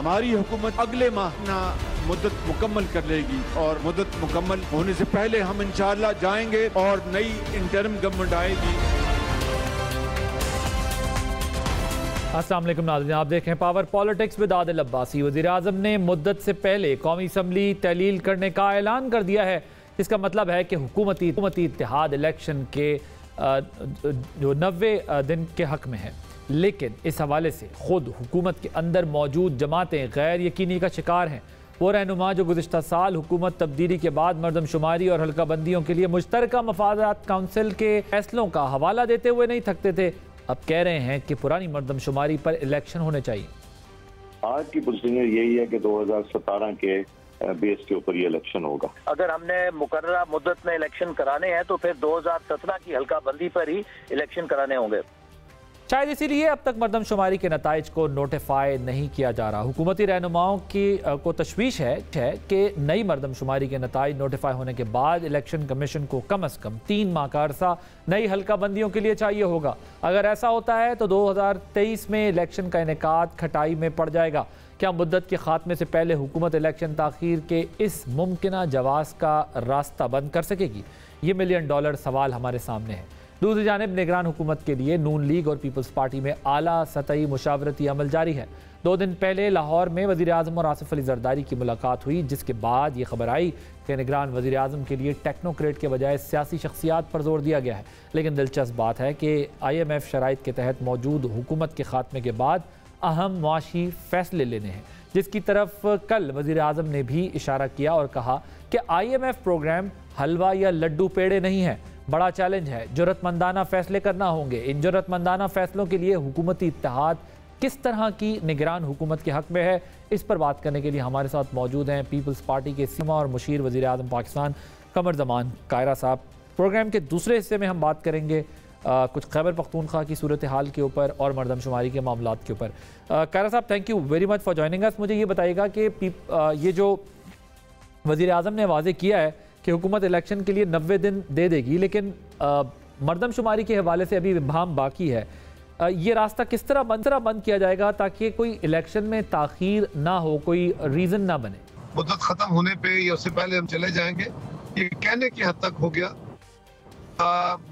हमारी हुकूमत अगले माह ना मुद्दत मुकम्मल कर लेगी और मुद्दत मुकम्मल होने से पहले हम इंशाअल्लाह जाएंगे और नई इंटरिम गवर्नमेंट आएगी। अस्सलाम वालेकुम नाज़रीन, आप देखें power politics with Adil Abbasi. वज़ीर-ए-आज़म ने मुद्दत से पहले कौमी असम्बली तहलील करने का ऐलान कर दिया है। इसका मतलब है कि हुकूमती इत्तेहाद इलेक्शन के जो 90 दिन के हक में है, लेकिन इस हवाले से खुद हुकूमत के अंदर मौजूद जमातें गैर यकीनी का शिकार हैं। वो रहनुमा जो गुज़िश्ता साल हुकूमत तब्दीली के बाद मरदमशुमारी और हल्का बंदियों के लिए मुश्तरका मफादात काउंसिल के फैसलों का हवाला देते हुए नहीं थकते थे, अब कह रहे हैं कि पुरानी मरदमशुमारी पर इलेक्शन होने चाहिए। आज की पोजीशन यही है कि 2017 के बेस के ऊपर ये इलेक्शन होगा। अगर हमने मुकर्ररा मुद्दत में इलेक्शन कराने हैं तो फिर 2017 की हल्का बंदी पर ही इलेक्शन कराने होंगे। शायद इसीलिए अब तक मरदमशुमारी के नताइज को नोटिफाई नहीं किया जा रहा। हुकूमती रहनुमाओं को तशवीश है कि नई मरदमशुमारी के नताइज नोटिफाई होने के बाद इलेक्शन कमीशन को कम अज़ कम 3 माह का अरसा नई हल्का बंदियों के लिए चाहिए होगा। अगर ऐसा होता है तो 2023 में इलेक्शन का इनेकाद खटाई में पड़ जाएगा। क्या मुद्दत के खात्मे से पहले हुकूमत इलेक्शन ताख़ीर के इस मुमकिना जवाज़ का रास्ता बंद कर सकेगी? ये $1 मिलियन सवाल हमारे सामने है। दूसरी जानिब निगरान हुकूमत के लिए नून लीग और पीपल्स पार्टी में आला सतही मुशावरती अमल जारी है। 2 दिन पहले लाहौर में वज़ीर-ए-आज़म और आसिफ अली ज़रदारी की मुलाकात हुई, जिसके बाद ये खबर आई कि निगरान वज़ीर-ए-आज़म के लिए टेक्नोक्रेट के बजाय सियासी शख्सियात पर जोर दिया गया है। लेकिन दिलचस्प बात है कि IMF शराइत के तहत मौजूद हुकूमत के खात्मे के बाद अहम मुआशी फैसले लेने हैं, जिसकी तरफ कल वज़ीर-ए-आज़म ने भी इशारा किया और कहा कि IMF प्रोग्राम हलवा या लड्डू पेड़े नहीं है, बड़ा चैलेंज है, जुर्रतमंदाना फैसले करना होंगे। इन जुर्रतमंदाना फैसलों के लिए हुकूमती इत्तेहाद किस तरह की निगरान हुकूमत के हक में है, इस पर बात करने के लिए हमारे साथ मौजूद हैं पीपल्स पार्टी के सीमा और मुशीर वज़ीर-ए-आज़म पाकिस्तान कमर ज़मान कायरा साहब। प्रोग्राम के दूसरे हिस्से में हम बात करेंगे कुछ खैबर पख्तूनख्वा की सूरत हाल के ऊपर और मरदमशुमारी के मामलात के ऊपर। कायरा साहब, thank you very much for joining us. मुझे ये बताइएगा कि ये जो वज़ीर-ए-आज़म ने वाज़े किया है कि हुकूमत इलेक्शन के लिए 90 दिन दे देगी, लेकिन मरदमशुमारी के हवाले से अभी विभाम बाकी है। ये रास्ता किस तरह बंद किया जाएगा ताकि कोई इलेक्शन में ताख़ीर ना हो, कोई रीज़न ना बने? मुद्दत ख़त्म होने पे या उससे पहले हम चले जाएंगे, ये कहने की हद तक हो गया।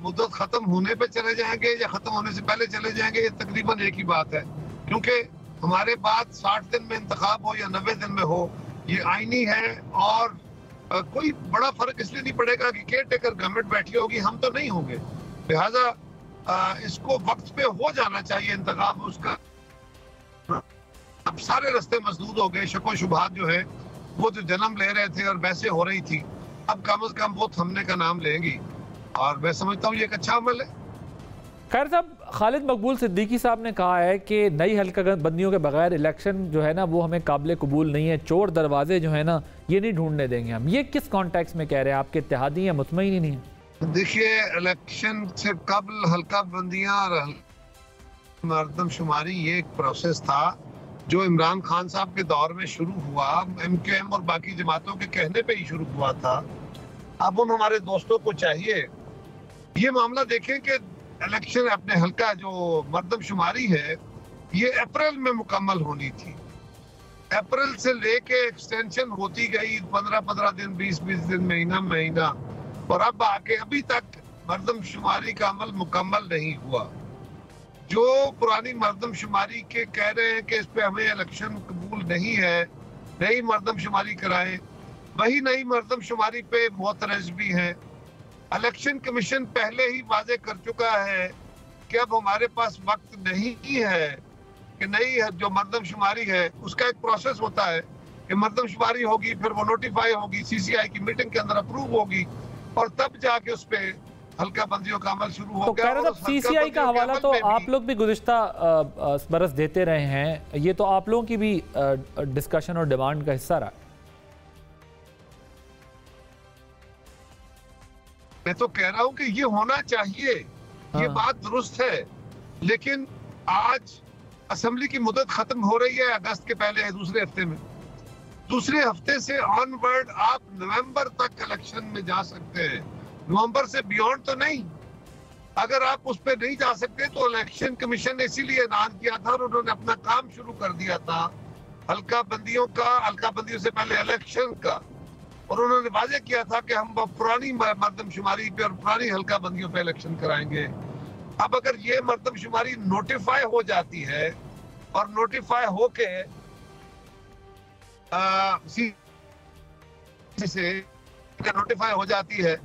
मुद्दत ख़त्म होने पे चले जाएंगे या ख़त्म होने से पहले चले जाएंगे, ये तकरीबन एक ही बात है, क्योंकि हमारे पास 60 दिन में इंतखाब हो या 90 दिन में हो, ये आईनी है। और कोई बड़ा फर्क इसलिए नहीं पड़ेगा कि केयर टेकर गवर्नमेंट बैठी होगी, हम तो नहीं होंगे। लिहाजा इसको वक्त पे हो जाना चाहिए इंतखाब उसका। अब सारे रास्ते मसदूद हो गए, शको शुबहात जो है वो जो जन्म ले रहे थे और वैसे हो रही थी, अब कम से कम वो थमने का नाम लेंगी और मैं समझता हूँ ये एक अच्छा अमल है। खैर साहब, खालिद मकबूल सिद्दीकी साहब ने कहा है कि नई हल्का बंदियों के बगैर इलेक्शन जो है ना वो हमें काबिल कबूल नहीं है, चोर दरवाजे जो है ना ये नहीं ढूंढने देंगे हम। ये किस कॉन्टेक्स्ट में कह रहे हैं? आपके इत्तेहादी हैं, मुतमईन ही नहीं है? देखिए, इलेक्शन से कबल हल्का बंदियां और मरदमशुमारी ये एक प्रोसेस था जो इमरान खान साहब के दौर में शुरू हुआ, MQM और बाकी जमातों के कहने पे ही शुरू हुआ था। अब उन हमारे दोस्तों को चाहिए ये मामला देखें कि इलेक्शन अपने हल्का जो मरदमशुमारी है ये अप्रैल में मुकम्मल होनी थी। अप्रैल से लेके एक्सटेंशन होती गई 15-15 दिन, 20-20 दिन, महीना, और अब आके अभी तक मरदमशुमारी का अमल मुकम्मल नहीं हुआ। जो पुरानी मरदमशुमारी के कह रहे हैं कि इस पे हमें इलेक्शन कबूल नहीं है, नई मरदमशुमारी कराएं, वही नई मरदमशुमारी पे मोतरज भी हैं। इलेक्शन कमीशन पहले ही वाजे कर चुका है कि अब हमारे पास वक्त नहीं है कि नई जो मरदमशुमारी है उसका एक प्रोसेस होता है कि मरदमशुमारी होगी, फिर वो नोटिफाई होगी, CCI की मीटिंग के अंदर अप्रूव होगी और तब जाके उस पे हल्का बंदियों का अमल शुरू हो गया। तो CCI का हवाला तो आप लोग भी गुज़िश्ता बरस देते रहे हैं, ये तो आप लोगों की भी डिस्कशन और डिमांड का हिस्सा रहा है। मैं तो कह रहा हूं कि ये होना चाहिए, ये बात दुरुस्त है, लेकिन आज असेंबली की मुद्दत खत्म हो रही है अगस्त के पहले दूसरे हफ्ते में। दूसरे हफ्ते से ऑनवर्ड आप नवंबर तक इलेक्शन में जा सकते हैं, नवंबर से बियॉन्ड तो नहीं। अगर आप उस पर नहीं जा सकते तो इलेक्शन कमीशन ने इसीलिए ऐलान किया था और उन्होंने अपना काम शुरू कर दिया था हल्का बंदियों से पहले इलेक्शन का, और उन्होंने वाजे किया था कि हम पुरानी मर्दमशुमारी पे और पुरानी हल्का बंदियों पे इलेक्शन कराएंगे। अब अगर ये मर्दमशुमारी नोटिफाई हो जाती है और नोटिफाई होके से नोटिफाई हो जाती है,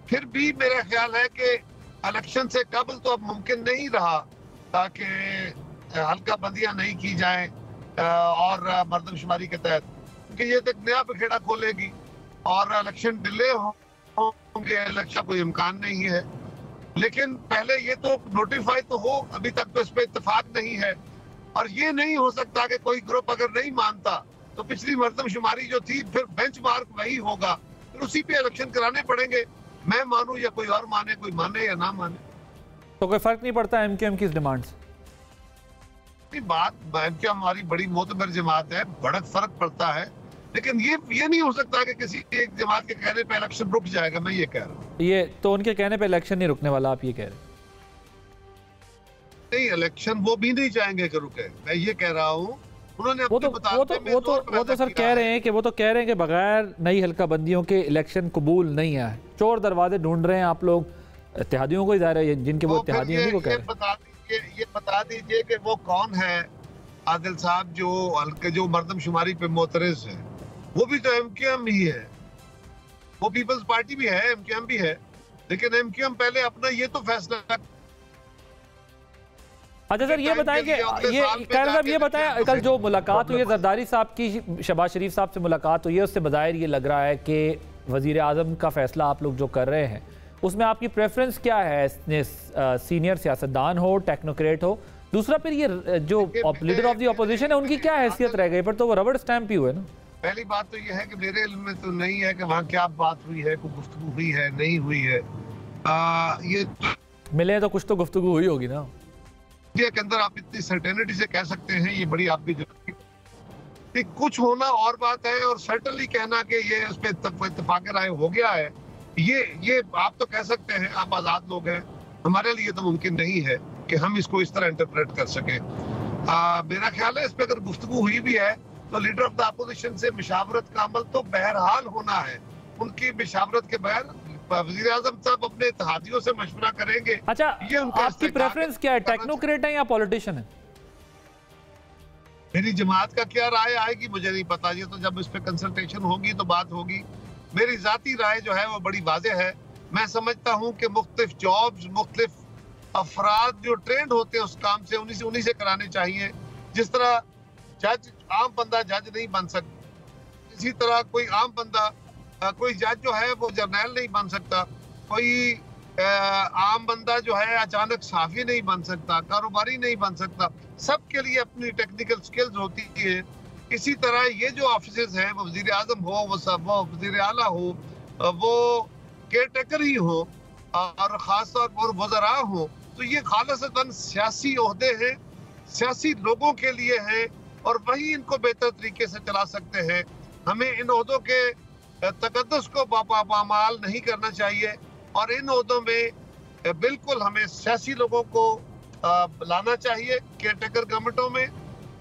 फिर भी मेरा ख्याल है कि इलेक्शन से कबल तो अब मुमकिन नहीं रहा ताकि हल्का बंदियां नहीं की जाएं और मर्दमशुमारी के तहत, क्योंकि ये तक नया बखेड़ा खोलेगी और इलेक्शन डिले होंगे, इलेक्शन कोई इम्कान नहीं है। लेकिन पहले ये तो नोटिफाई तो हो, अभी तक तो इस पे इत्तेफाक नहीं है। और ये नहीं हो सकता कि कोई ग्रुप अगर नहीं मानता तो पिछली मर्दमशुमारी जो थी फिर बेंचमार्क वही होगा, फिर उसी पे इलेक्शन कराने पड़ेंगे। मैं मानूं या कोई और माने, कोई माने या ना माने, तो कोई फर्क नहीं पड़ता एमक्यूएम की इस डिमांड से? बात एमक्यूएम हमारी बड़ी मोतबर जमात है, बड़ा फर्क पड़ता है, लेकिन ये नहीं हो सकता कि किसी एक जमात के कहने पे इलेक्शन रुक जाएगा। मैं ये कह रहा हूँ, ये तो उनके कहने पे इलेक्शन नहीं रुकने वाला, आप ये कह रहे हैं? नहीं, इलेक्शन वो भी नहीं चाहेंगे कि रुके, मैं ये कह रहा हूँ। उन्होंने वो तो सर कह रहे हैं कि बगैर नई हल्का बंदियों के इलेक्शन कबूल नहीं है, चोर दरवाजे ढूंढ रहे हैं आप लोग, इत्तेहादियों को इजारा है जिनके वो इत्तेहादी हैं, वो कह रहे हैं। ये बता दीजिए कि वो कौन है आदिल साहब जो मर्दमशुमारी पे मोतरज है? वो भी तो एमक्यूएम ही है, वो पीपल्स पार्टी भी है, एमक्यूएम भी है, लेकिन एमक्यूएम पहले अपना ये तो फैसला। अच्छा सर, ये बताएं कि ये बताएं, कल जो मुलाकात हुई है जरदारी साहब की, शहबाज शरीफ साहब से मुलाकात हुई है, उससे बज़ाहिर ये लग रहा है कि वज़ीर आज़म का फैसला आप लोग जो कर रहे हैं उसमें आपकी प्रेफरेंस क्या है? सीनियर सियासतदान हो, टेक्नोक्रेट हो? दूसरा फिर ये जो लीडर ऑफ द अपोजिशन है उनकी क्या हैसियत रह गई? पर तो वो रबड़ स्टैंप ही हुए ना। पहली बात तो ये है कि मेरे इल्म में तो नहीं है कि वहाँ क्या बात हुई है, कोई गुफ्तगू हुई है, नहीं हुई है। ये मिले तो कुछ तो गुफ्तगू हुई होगी ना। के अंदर आप इतनी सर्टेनिटी से कह सकते हैं, ये बड़ी आपकी जरूरत, कुछ होना और बात है, और सर्टनली कहना कि ये उस पर इत्तेफाक राय हो गया है, ये आप तो कह सकते हैं, आप आजाद लोग हैं। हमारे लिए तो मुमकिन नहीं है कि हम इसको इस तरह इंटरप्रेट कर सके। मेरा ख्याल है इस पर अगर गुफ्तगू हुई भी है तो लीडर ऑफ द अपोजिशन से मशावरत का अमल तो बहरहाल होना है। उनकी मशावरत के बगैर वज़ीर आज़म साहब अपने इत्तेहादियों से मशवरा करेंगे। अच्छा, आपकी प्रेफरेंस क्या है, टेक्नोक्रेट है या पॉलिटिशियन है? मेरी जमात का क्या राय आएगी मुझे नहीं पता, ये तो जब इस पे कंसल्टेशन होगी तो बात होगी। मेरी जाती राय जो है वो बड़ी वाज़ेह है। मैं समझता हूँ कि मुख्तलिफ जॉब्स, मुख्तलिफ अफराद जो ट्रेंड होते हैं उस काम से उन्हीं से कराने चाहिए। जिस तरह जज, आम बंदा जज नहीं बन सकता, इसी तरह कोई आम बंदा कोई जज जो है वो जर्नैल नहीं बन सकता, कोई आम बंदा जो है अचानक साफी नहीं बन सकता, कारोबारी नहीं बन सकता। सबके लिए अपनी टेक्निकल स्किल्स होती है। इसी तरह ये जो ऑफिसर्स हैं, वो वज़ीर आज़म हो, वो वज़ीर आला हो, वो केयर टेकर ही हो, और ख़ासतौर पर वज़रा हो, तो ये खालिसतन सियासी ओहदे हैं, सियासी लोगों के लिए हैं, और वही इनको बेहतर तरीके से चला सकते हैं। हमें इन ओहदों के तकद्दुस को पामाल नहीं करना चाहिए, और इन ओहदों में बिल्कुल हमें सियासी लोगों को लाना चाहिए केयरटेकर गवर्नमेंटों में,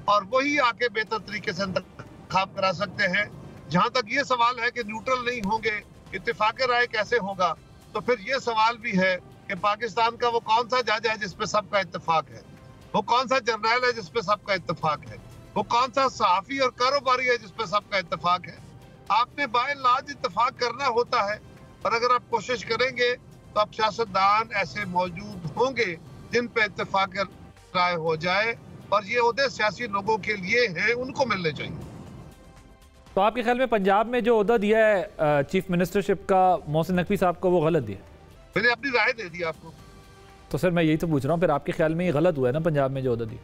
और वही आके बेहतर तरीके से इंतखाब करा सकते हैं। जहां तक ये सवाल है कि न्यूट्रल नहीं होंगे, इत्तेफाक राय कैसे होगा, तो फिर ये सवाल भी है कि पाकिस्तान का वो कौन सा जज है जिसपे सबका इत्तेफाक है, वो कौन सा जर्नैल है जिसपे सबका इत्तेफाक है, वो कौन सा सहाफी और कारोबारी है जिसपे सबका इत्तेफाक है। आपने बाय लाज इत्तेफाक करना होता है, और अगर आप कोशिश करेंगे तो आप सियासतदान ऐसे मौजूद होंगे जिन पे इत्तेफाक राय हो जाए, और ये ओहदे सियासी लोगों के लिए हैं, उनको मिलने चाहिए। तो आपके ख्याल में पंजाब में जो ओहदा दिया है चीफ मिनिस्टरशिप का मोहसिन नकवी साहब को, वो गलत दिया? मैंने अपनी राय दे दी आपको। तो सर मैं यही तो पूछ रहा हूँ, फिर आपके ख्याल में ये गलत हुआ है ना पंजाब में जो ओहदा दिया?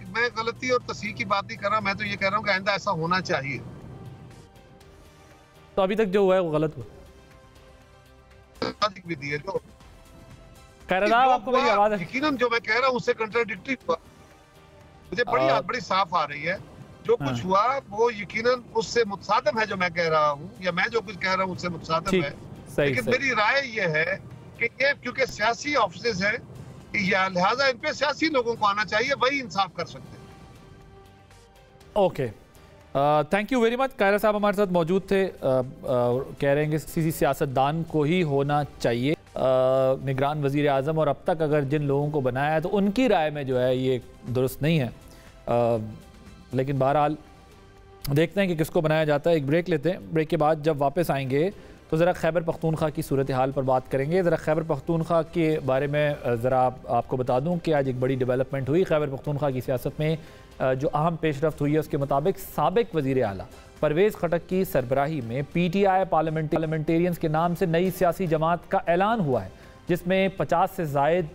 मैं गलती और तस्हीह की बात नहीं कर रहा, मैं तो ये कह रहा हूँ कि आइंदा ऐसा होना चाहिए। तो अभी तक जो हुआ है वो गलत हुआ? भी दी है जो आपको मेरी आवाज है, यकीनन जो मैं कह रहा हूँ उससे कंट्राडिक्टरी हुआ, मुझे बड़ी साफ आ रही है। जो कुछ हुआ वो यकीनन उससे मुतसादिम है जो मैं कह रहा हूँ, या मैं जो कुछ कह रहा हूँ उससे मुतसादिम है। लेकिन मेरी राय ये है कि ये क्योंकि सियासी ऑफिसर्स हैं, या लिहाजा इन पे सियासी लोगों को आना चाहिए, वही इंसाफ कर सकते हैं। Okay, thank you very much. Kaira साहब हमारे साथ मौजूद थे। कह रहे हैं कि किसी सियासतदान को ही होना चाहिए निगरान वज़ीर आज़म, और अब तक अगर जिन लोगों को बनाया है तो उनकी राय में जो है ये दुरुस्त नहीं है। लेकिन बहरहाल देखते हैं कि किसको बनाया जाता है। एक ब्रेक लेते हैं, ब्रेक के बाद जब वापस आएंगे तो ज़रा खैबर पख्तूनख्वा की सूरत हाल पर बात करेंगे। ज़रा खैबर पख्तूनख्वा के बारे में ज़रा आपको बता दूं कि आज एक बड़ी डेवलपमेंट हुई खैबर पख्तूनख्वा की सियासत में। जो अहम पेशरफ्त हुई है उसके मुताबिक साबिक वज़ीर आला परवेज़ खटक की सरबराही में PTI पार्लियामेंटेरियंस के नाम से नई सियासी जमात का ऐलान हुआ है, जिसमें 50 से ज़ायद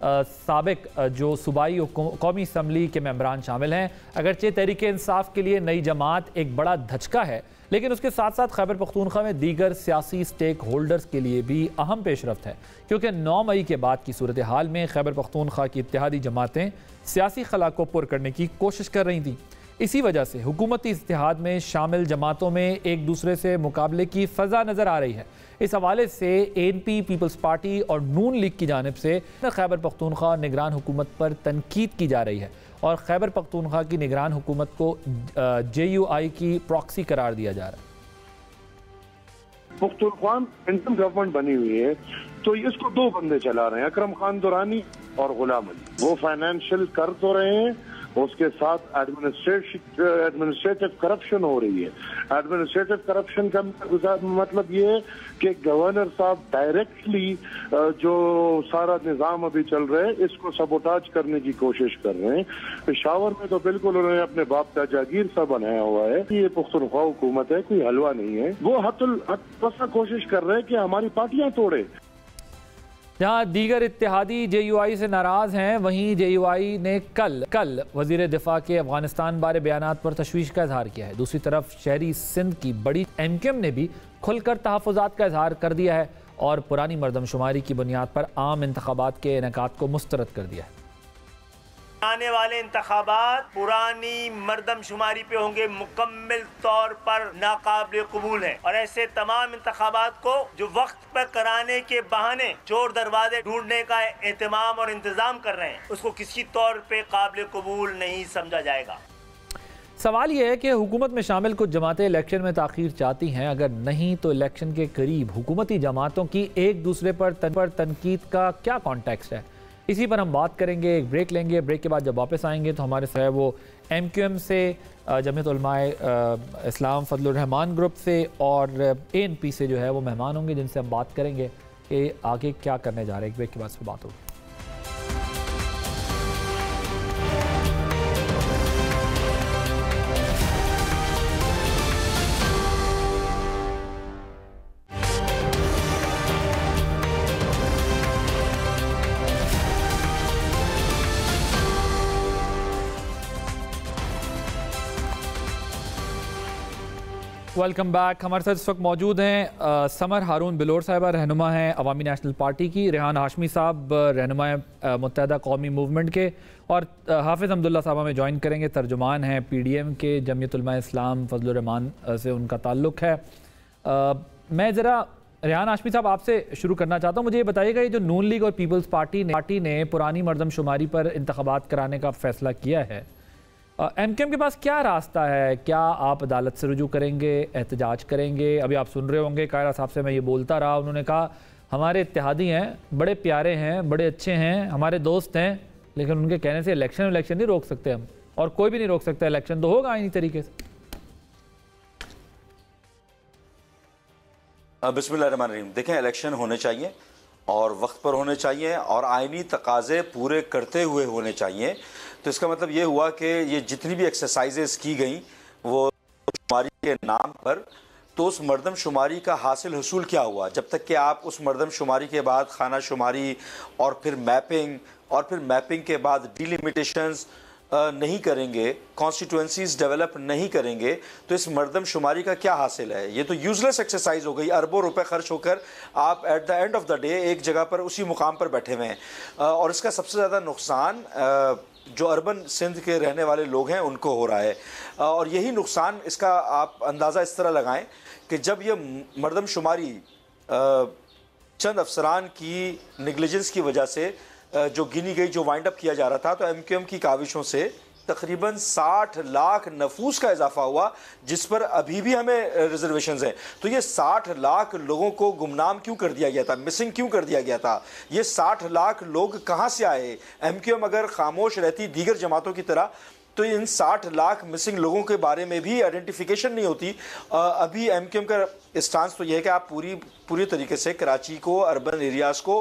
साबिक जो सूबाई कौमी असम्बली के मेंबरान शामिल हैं। अगरचे तहरीक इंसाफ के लिए नई जमात एक बड़ा धचका है, लेकिन उसके साथ साथ खैबर पख्तूनख्वा में दीगर सियासी स्टेक होल्डर्स के लिए भी अहम पेशरफ्त है, क्योंकि 9 मई के बाद की सूरत हाल में खैबर पख्तूनख्वा की इत्तेहादी जमातें सियासी खला को पुर करने की कोशिश कर रही थीं। इसी वजह से हुकूमती इत्तेहाद में शामिल जमातों में एक दूसरे से मुकाबले की फ़ज़ा नज़र आ रही है। इस हवाले से ANP पीपल्स पार्टी और नून लीग की जानिब से खैबर पख्तूनख्वा निगरान हुकूमत पर तनकीद की जा रही है और खैबर पख्तूनख्वा की निगरान हुकूमत को JUI की प्रॉक्सी करार दिया जा रहा है। पख्तूनख्वा इंटरम गवर्नमेंट बनी हुई है तो इसको 2 बंदे चला रहे हैं, अकरम खान दुरानी और गुलाम अली। वो फाइनेंशियल कर तो रहे हैं, उसके साथ एडमिनिस्ट्रेटिव करप्शन हो रही है। एडमिनिस्ट्रेटिव करप्शन का मतलब ये है कि गवर्नर साहब डायरेक्टली जो सारा निजाम अभी चल रहा है इसको सबोटाज करने की कोशिश कर रहे हैं। पेशावर में तो बिल्कुल उन्होंने अपने बाप का जागीर सा बनाया हुआ है। ये पुख्तनख्वा हुकूमत है, कोई हलवा नहीं है। वो हद कोशिश कर रहे हैं कि हमारी पार्टियां तोड़े। जहाँ दीगर इत्तेहादी JUI से नाराज़ हैं, वहीं JUI ने कल वज़ीर दिफा के अफगानिस्तान बारे बयानात पर तशवीश का इजहार किया है। दूसरी तरफ शहरी सिंध की बड़ी MQM ने भी खुलकर तहफ़्फ़ुज़ात का इजहार कर दिया है और पुरानी मरदमशुमारी की बुनियाद पर आम इंतखाबात के इनेकाद को मुस्तरद कर दिया है। आने वाले इंतखाबात पुरानी मरदमशुमारी पे होंगे, मुकम्मल तौर पर नाकाबिल कबूल है और ऐसे तमाम इंतखाबात को जो वक्त पर कराने के बहाने चोर दरवाजे ढूंढने का एहतमाम और इंतजाम कर रहे हैं, उसको किसी तौर पे काबिल कबूल नहीं समझा जाएगा। सवाल यह है कि हुकूमत में शामिल कुछ जमातें इलेक्शन में ताख़ीर चाहती हैं, अगर नहीं तो इलेक्शन के करीब हुकूमती जमातों की एक दूसरे पर तनकीद का क्या कॉन्टेक्स्ट है, इसी पर हम बात करेंगे। एक ब्रेक लेंगे, ब्रेक के बाद जब वापस आएंगे तो हमारे साथ वो MQM से, जमीयत उलमाए इस्लाम फजलुर रहमान ग्रुप से और ANP से जो है वो मेहमान होंगे, जिनसे हम बात करेंगे कि आगे क्या करने जा रहे हैं। एक ब्रेक के बाद से बात होगी। Welcome back. हमारे साथ इस वक्त मौजूद हैं समर हारून बिलोर साहिबा, रहनुमा हैं अवामी नेशनल पार्टी की, रेहान हाशमी साहब रहनुमा मुत्तहदा कौमी मूवमेंट के, और हाफिज़ अब्दुल्ला साहब हमें ज्वाइन करेंगे, तर्जुमान हैं PDM के, जमीयत उलमाए इस्लाम फजलुर रहमान से उनका ताल्लुक़ है। मैं ज़रा रेहान हाशमी साहब आपसे शुरू करना चाहता हूँ। मुझे ये बताइएगा, ये जो नून लीग और पीपल्स पार्टी ने पुरानी मरदमशुमारी पर इंतखाबात कराने का फ़ैसला किया है, MQM के पास क्या रास्ता है? क्या आप अदालत से रुजू करेंगे, एहतजाज करेंगे? अभी आप सुन रहे होंगे कायरा साहब से मैं ये बोलता रहा, उन्होंने कहा हमारे इत्तेहादी हैं, बड़े प्यारे हैं, बड़े अच्छे हैं, हमारे दोस्त हैं, लेकिन उनके कहने से इलेक्शन नहीं रोक सकते हम, और कोई भी नहीं रोक सकता। इलेक्शन तो होगा इन्हीं तरीके से। बिस्मिल्लाहिर्रहमानिर्रहीम। देखें, इलेक्शन होने चाहिए और वक्त पर होने चाहिए और आइनी तकाजे पूरे करते हुए होने चाहिए। तो इसका मतलब ये हुआ कि ये जितनी भी एक्सरसाइजेस की गई वो शुमारी के नाम पर, तो उस मरदमशुमारी का हासिल हसूल क्या हुआ? जब तक कि आप उस मरदमशुमारी के बाद खाना शुमारी और फिर मैपिंग के बाद डिलिमिटेशंस नहीं करेंगे, कॉन्स्टिट्यूएंसीज डेवलप नहीं करेंगे, तो इस मरदमशुमारी का क्या हासिल है? ये तो यूजलेस एक्सरसाइज हो गई। अरबों रुपए खर्च होकर आप at the end of the day एक जगह पर उसी मुकाम पर बैठे हुए हैं, और इसका सबसे ज़्यादा नुकसान जो अर्बन सिंध के रहने वाले लोग हैं उनको हो रहा है। और यही नुकसान, इसका आप अंदाज़ा इस तरह लगाएं कि जब ये मरदमशुमारी चंद अफसरान की नेग्लिजेंस की वजह से जो गिनी गई, जो वाइंड अप किया जा रहा था, तो MQM की काविशों से तकरीबन 60 लाख नफूस का इजाफा हुआ, जिस पर अभी भी हमें रिजर्वेशंस हैं। तो ये 60 लाख लोगों को गुमनाम क्यों कर दिया गया था, मिसिंग क्यों कर दिया गया था? ये 60 लाख लोग कहाँ से आए? MQM अगर खामोश रहती दीगर जमातों की तरह तो इन 60 लाख मिसिंग लोगों के बारे में भी आइडेंटिफिकेशन नहीं होती। अभी MQM का स्टांस तो यह है कि आप पूरी तरीके से कराची को, अर्बन एरियाज़ को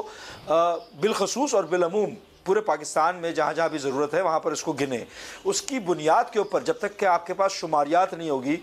बिलखसूस और बिलअमूम पूरे पाकिस्तान में जहाँ जहाँ भी ज़रूरत है वहाँ पर इसको गिने। उसकी बुनियाद के ऊपर जब तक कि आपके पास शुमारियात नहीं होगी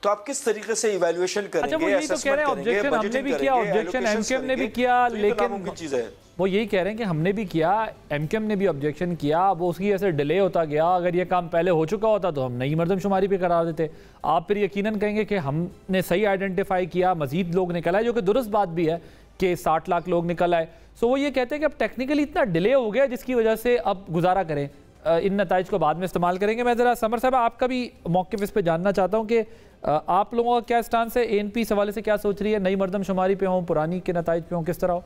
तो आप किस तरीके से इवैल्यूएशन करेंगे? अच्छा, वो यही तो कह रहे हैं, ऑब्जेक्शन हमने भी किया, ऑब्जेक्शन MQM ने भी किया, लेकिन चीज़ है वो यही कह रहे हैं कि हमने भी किया, MQM ने भी ऑब्जेक्शन किया, वो उसकी ऐसे डिले होता गया। अगर ये काम पहले हो चुका होता तो हम नई मरदमशुमारी पे करार देते। आप फिर यकीनन कहेंगे कि हमने सही आइडेंटिफाई किया, मजीद लोग निकल आए, जो कि दुरुस्त बात भी है कि 60 लाख लोग निकल आए। सो वो ये कहते हैं कि अब टेक्निकली इतना डिले हो गया जिसकी वजह से अब गुजारा करें, इन नताइज को बाद में इस्तेमाल करेंगे। मैं ज़रा समर साहब आपका भी मौक़िफ़ इस पर जानना चाहता हूँ कि आप लोगों का क्या स्टांस है, ANP इस हवाले से क्या सोच रही है? नई मरदमशुमारी पे हों, पुरानी के नताइज पे हों, किस तरह हो?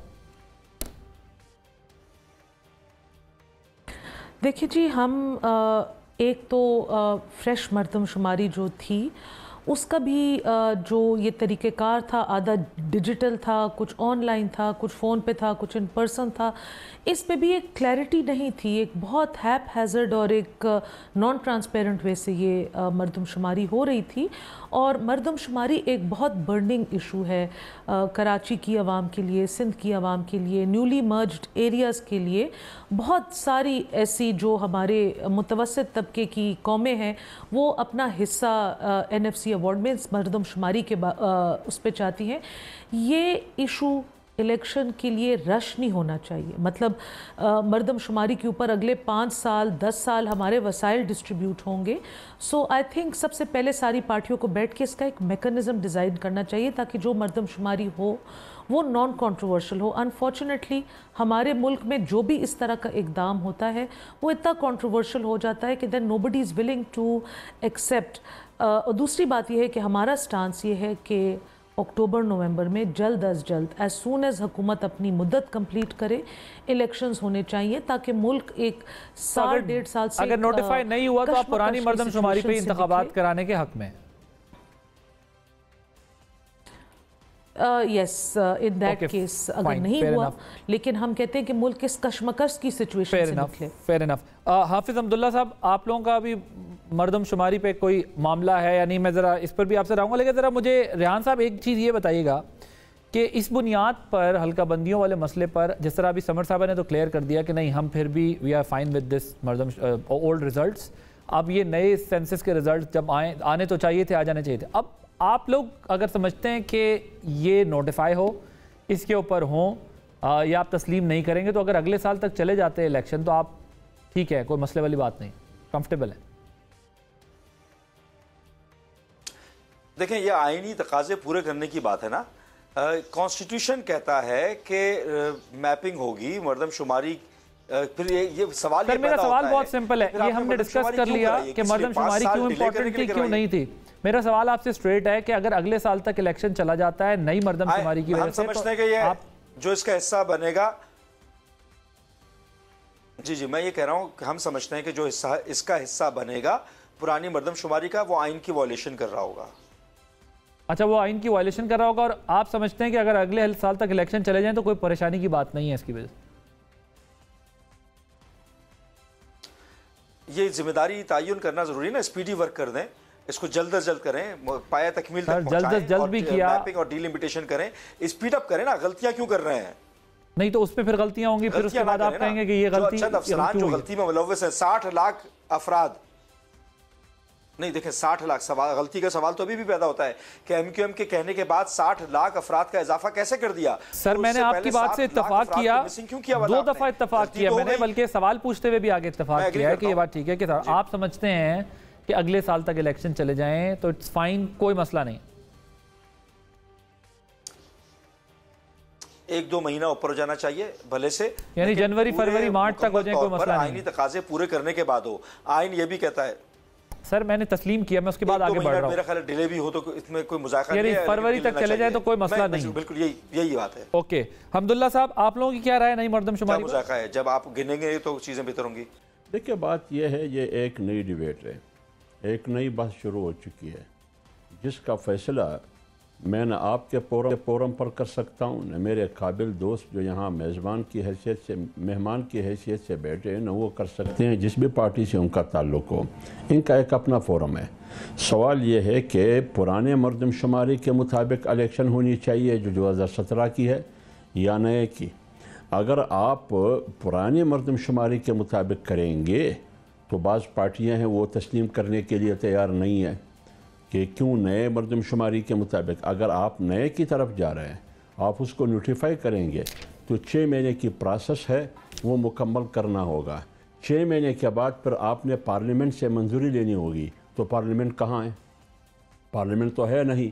देखिए जी, हम एक तो फ्रेश मरदमशुमारी जो थी उसका भी जो ये तरीक़ेकार था, आधा डिजिटल था, कुछ ऑनलाइन था, कुछ फ़ोन पे था, कुछ इन पर्सन था, इस पे भी एक क्लैरिटी नहीं थी। एक बहुत हैप हैज़र्ड और एक नॉन ट्रांसपेरेंट वे से ये मरदमशुमारी हो रही थी। और मरदमशुमारी एक बहुत बर्निंग इशू है कराची की आवाम के लिए, सिंध की आवाम के लिए, न्यूली मर्ज्ड एरियाज़ के लिए। बहुत सारी ऐसी जो हमारे मुतवस्सित तबके की कौमें हैं वो अपना हिस्सा NFC अवार्ड में इस मरदमशुमारी के उस पर चाहती हैं। ये इशू इलेक्शन के लिए रश नहीं होना चाहिए। मतलब मरदमशुमारी के ऊपर अगले 5 साल 10 साल हमारे वसाइल डिस्ट्रीब्यूट होंगे। सो आई थिंक सबसे पहले सारी पार्टियों को बैठ के इसका एक मेकनिज़म डिज़ाइन करना चाहिए ताकि जो मरदमशुमारी हो वो नॉन कंट्रोवर्शियल हो। अनफॉर्चुनेटली हमारे मुल्क में जो भी इस तरह का इक़दाम होता है वो इतना कंट्रोवर्शियल हो जाता है कि then nobody is willing to accept. और दूसरी बात यह है कि हमारा स्टांस ये है कि अक्टूबर नवंबर में जल्द अज जल्द एज सून एज हुकूमत अपनी मुद्दत कंप्लीट करे, इलेक्शंस होने चाहिए ताकि मुल्क एक साल 1.5 साल से अगर नोटिफाई नहीं हुआ तो आप पुरानी मरदमशुमारी पे इंतखाबात कराने के हक में? यस, इन दैट केस अगर नहीं हुआ, लेकिन हम कहते हैं कि मुल्क इस कशमकश की सिचुएशन से निकले। Fair enough. हाफिज अब्दुल्ला साहब, आप लोगों का भी मरदमशुमारी पे कोई मामला है या नहीं, मैं ज़रा इस पर भी आपसे रहूँगा। लेकिन ज़रा मुझे रेहान साहब एक चीज़ ये बताइएगा कि इस बुनियाद पर हल्का बंदियों वाले मसले पर जिस तरह अभी समर साहब ने तो क्लियर कर दिया कि नहीं, हम फिर भी we are fine with this मरदम ओल्ड रिजल्ट्स। अब ये नए सेंसस के रिजल्ट जब आने तो चाहिए थे, आ जाने चाहिए थे। अब आप लोग अगर समझते हैं कि ये नोटिफाई हो, इसके ऊपर हों या आप तस्लीम नहीं करेंगे, तो अगर अगले साल तक चले जाते हैं इलेक्शन तो आप ठीक है, कोई मसले वाली बात नहीं, कंफर्टेबल है? देखें, ये आईनी तकाजे पूरे करने की बात है ना। कॉन्स्टिट्यूशन कहता है कि मैपिंग होगी, मरदमशुमारी। फिर ये सवाल, मेरा सवाल बहुत सिंपल है, ये हमने डिस्कस कर लिया कि मरदमशुमारी क्यों इंपॉर्टेंट थी, क्यों नहीं थी। मेरा सवाल आपसे स्ट्रेट है कि अगर अगले साल तक इलेक्शन चला जाता है नई मरदमशुमारी की वजह से, समझते हैं कि ये जो इसका हिस्सा बनेगा, जी मैं ये कह रहा हूं कि हम समझते हैं कि जो हिस्सा इसका हिस्सा बनेगा पुरानी मरदमशुमारी का, वो आइन की वायलेशन कर रहा होगा। अच्छा, वो आइन की वायलेशन कर रहा होगा, और आप समझते हैं कि अगर अगले साल तक इलेक्शन चले जाएं तो कोई परेशानी की बात नहीं है इसकी वजह से? ये जिम्मेदारी तयन करना जरूरी है ना, स्पीडी वर्क कर दें, इसको जल्द अज जल्द करें, पाया तकमील तक पहुंचाएं, जल्द भी किया, मैपिंग और डिलिमिटेशन करें, स्पीड अप करें ना। गलतियां क्यों कर रहे हैं? नहीं तो उसमें फिर गलतियां होंगी, फिर उसके बाद आप कहेंगे कि ये गलती, जो गलती में मुलव्वस है। 60 लाख अफराद नहीं, देखें 60 लाख सवाल, गलती का सवाल तो अभी भी पैदा होता है कि MQM के कहने के बाद 60 लाख अफराद का इजाफा कैसे कर दिया? सर मैंने आपकी बात से इत्तेफाक किया, 2 दफा इत्तेफाक किया मैंने, बल्कि सवाल पूछते हुए भी आगे इत्तेफाक किया है कि ये बात ठीक है कि आप समझते हैं कि अगले साल तक इलेक्शन चले जाएं तो इट्स फाइन, कोई मसला नहीं। 1-2 महीना ऊपर जाना चाहिए भले से, यानी जनवरी फरवरी मार्च तक हो जाए, कोई मसला नहीं। आईनी तकाजे पूरे करने के बाद हो। आइन ये भी कहता है, सर मैंने तस्लीम किया, मैं उसके बाद आगे बढ़ रहा हूं। मेरा ख्याल डिले भी हो तो इसमें कोई मुज़ाकरा नहीं है, फरवरी तक चले जाए तो कोई मसला नहीं। बिल्कुल यही बात है। ओके, हमदुल्ला साहब आप लोगों की क्या राय है नई मरदमशुमारी? मुज़ाकरा है, जब आप गिनेंगे तो चीजें बेहतर होंगी। देखिए, बात यह है, ये एक नई डिबेट है, एक नई बहस शुरू हो चुकी है, जिसका फैसला मैं न आपके फोरम पर कर सकता हूँ, न मेरे काबिल दोस्त जो यहाँ मेज़बान की हैसियत से, मेहमान की हैसियत से बैठे हैं, न वो कर सकते हैं जिस भी पार्टी से उनका ताल्लुक़ हो। इनका एक अपना फोरम है। सवाल ये है कि पुराने मरदमशुमारी के मुताबिक इलेक्शन होनी चाहिए जो 2017 की है या नए की। अगर आप पुराने मरदमशुमारी के मुताबिक करेंगे तो बाज़ पार्टियाँ हैं वो तस्लीम करने के लिए तैयार नहीं है कि क्यों नए मरदमशुमारी के मुताबिक। अगर आप नए की तरफ जा रहे हैं, आप उसको नोटिफाई करेंगे तो 6 महीने की प्रोसेस है वो मुकम्मल करना होगा। 6 महीने के बाद फिर आपने पार्लियामेंट से मंजूरी लेनी होगी, तो पार्लियामेंट कहाँ है? पार्लियामेंट तो है नहीं।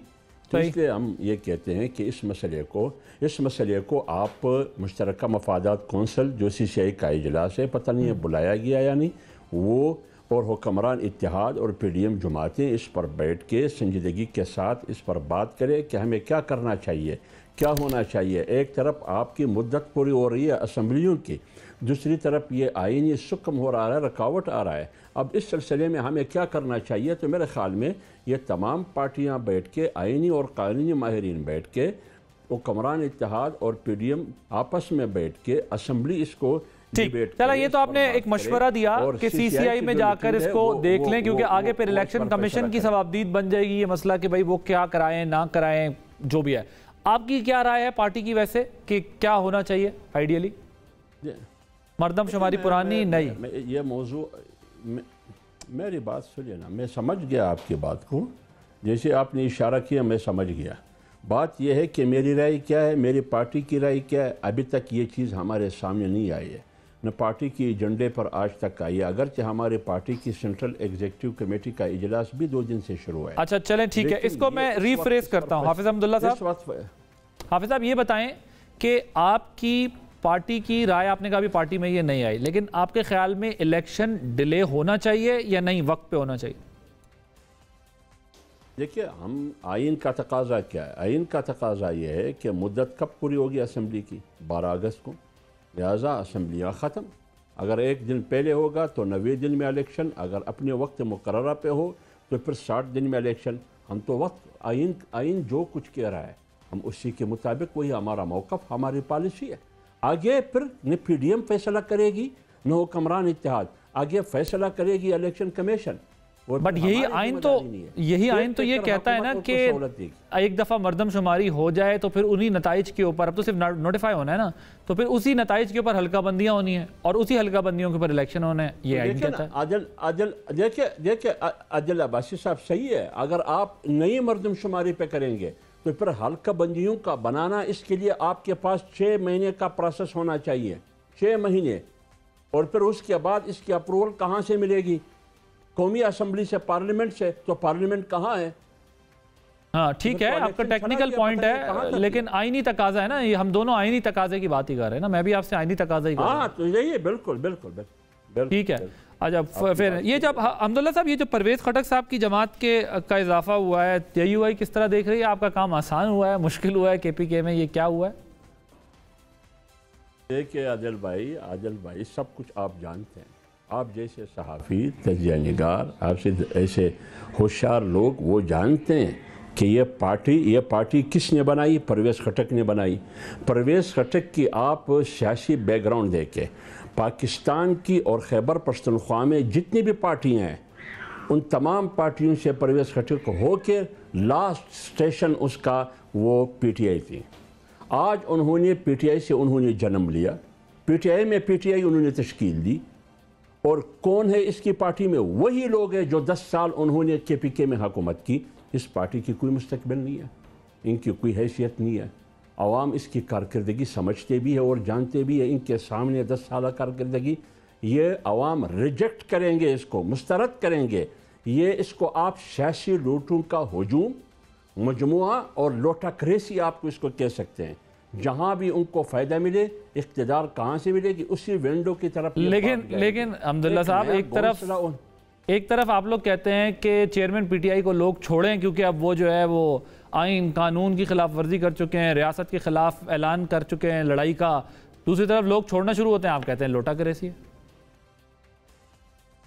तो इसलिए हम ये कहते हैं कि इस मसले को आप मुश्तरका मफादात कौंसल जो CCI का इजलास है, पता नहीं है बुलाया गया या नहीं, वो और हुक्मरान इत्तेहाद और PDM जमातें इस पर बैठ के संजीदगी के साथ इस पर बात करें कि हमें क्या करना चाहिए, क्या होना चाहिए। एक तरफ आपकी मुद्दत पूरी हो रही है असम्बलियों की, दूसरी तरफ ये आईनी सुकम हो रहा है, रुकावट आ रहा है। अब इस सिलसिले में हमें क्या करना चाहिए? तो मेरे ख़्याल में ये तमाम पार्टियां बैठ के, आईनी और कानूनी माहिरीन बैठ के, हुक्मरान इत्तेहाद और PDM आपस में बैठ के असम्बली इसको ठीक। चला, ये तो आपने एक मशवरा दिया कि CCI में जाकर इसको देख लें, क्योंकि आगे फिर इलेक्शन कमीशन की सवाबदीद बन जाएगी ये मसला कि भाई वो क्या कराएं ना कराएं जो भी है। आपकी क्या राय है पार्टी की वैसे कि क्या होना चाहिए आइडियली? मरदमशुमारी पुरानी नई, ये मौजू मेरी बात सुनिए ना, मैं समझ गया आपकी बात को, जैसे आपने इशारा किया मैं समझ गया। बात यह है कि मेरी राय क्या है, मेरी पार्टी की राय क्या है। अभी तक ये चीज़ हमारे सामने नहीं आई है, न पार्टी के एजेंडे पर आज तक आई है, अगरचे हमारे पार्टी की सेंट्रल एग्जीक्यूटिव कमेटी का इजलास भी 2 दिन से शुरू है। अच्छा चलें, ठीक है, इसको मैं रीफ्रेश करता हूँ। हाफिज अब्दुल्ला साहब, हाफिज साहब ये बताएं कि आपकी पार्टी की राय, आपने कहा अभी पार्टी में ये नहीं आई, लेकिन आपके ख्याल में इलेक्शन डिले होना चाहिए या नहीं, वक्त पे होना चाहिए? देखिए, हम आइन का तकाजा क्या है? आइन का तकाजा ये है कि मुद्दत कब पूरी होगी असम्बली की? 12 अगस्त को, लिहाजा असम्बलियाँ ख़त्म। अगर 1 दिन पहले होगा तो 90 दिन में इलेक्शन, अगर अपने वक्त मुकर्ररा पे हो तो फिर 60 दिन में इलेक्शन। हम तो वक्त आइन जो कुछ कह रहा है हम उसी के मुताबिक, वही हमारा मौक़िफ़, हमारी पॉलिसी है। आगे फिर न PDM फैसला करेगी न हुक्मरान इत्तेहाद, आगे फैसला करेगी इलेक्शन कमीशन। बट यही आइन तो ये कहता है ना कि एक दफ़ा मरदमशुमारी हो जाए तो फिर उन्हीं नताइज के ऊपर, अब तो सिर्फ नोटिफाई होना है ना, तो फिर उसी नताइज के ऊपर हल्का बंदियाँ होनी है और उसी हल्का बंदियों के ऊपर इलेक्शन होना है, ये आइन कहता है। देखिए आदिल अब्बासी साहब, सही है, अगर आप नई मरदमशुमारी पे करेंगे तो फिर हल्का बंदियों का बनाना, इसके लिए आपके पास 6 महीने का प्रोसेस होना चाहिए, 6 महीने। और फिर उसके बाद इसकी अप्रूवल कहाँ से मिलेगी? कौमी असम्बली से, पार्लियामेंट से। तो पार्लियामेंट कहाँ है? हाँ ठीक है, आपका टेक्निकल पॉइंट है, लेकिन आईनी तकाजा है ना, ये हम दोनों आईनी तकाजे की बात ही कर रहे हैं ना, मैं भी आपसे आईनी तकाजा ही कर रहा हूं। तो यही है, बिल्कुल बिल्कुल बिल्कुल ठीक है। अच्छा, फिर ये जब अब्दुल्ला साहब, ये जो परवेज़ खटक साहब की जमात का इजाफा हुआ है, TUI किस तरह देख रही है? आपका काम आसान हुआ है, मुश्किल हुआ है KPK में, ये क्या हुआ है? देखिए आदिल भाई, सब कुछ आप जानते हैं। आप जैसे सहाफ़ी, तज्ज़िया निगार, आपसे ऐसे होशियार लोग वो जानते हैं कि ये पार्टी किसने बनाई? परवेज़ खटक ने बनाई। परवेज़ खटक की आप सियासी बैकग्राउंड देखे, पाकिस्तान की और खैबर पख्तूनख्वा में जितनी भी पार्टियां हैं, उन तमाम पार्टियों से परवेज़ खटक हो के लास्ट स्टेशन उसका वो PTI थी। आज उन्होंने PTI से उन्होंने जन्म लिया, PTI में PTI उन्होंने तश्कील दी। और कौन है इसकी पार्टी में? वही लोग हैं जो 10 साल उन्होंने KPK में हुकूमत की। इस पार्टी की कोई मुस्तकबिल नहीं है, इनकी कोई हैसियत नहीं है। अवाम इसकी कारकर्दगी समझते भी है और जानते भी है। इनके सामने 10 साल कारकर्दगी, ये अवाम रिजेक्ट करेंगे, इसको मुस्तरद करेंगे। ये इसको आप सियासी लूटों का हुजूम, मजमुआ और लोटाक्रेसी आपको इसको कह सकते हैं। जहां भी उनको फायदा मिले, इख्तिदार कहां से मिलेगी, उसी विंडो की तरफ। लेकिन अब्दुल्ला साहब, एक तरफ आप लोग कहते हैं कि चेयरमैन PTI को लोग छोड़ें क्योंकि अब वो जो है वो आइन कानून की खिलाफ वर्जी कर चुके हैं, रियासत के खिलाफ ऐलान कर चुके हैं लड़ाई का। दूसरी तरफ लोग छोड़ना शुरू होते हैं, आप कहते हैं लोटाक्रेसी है।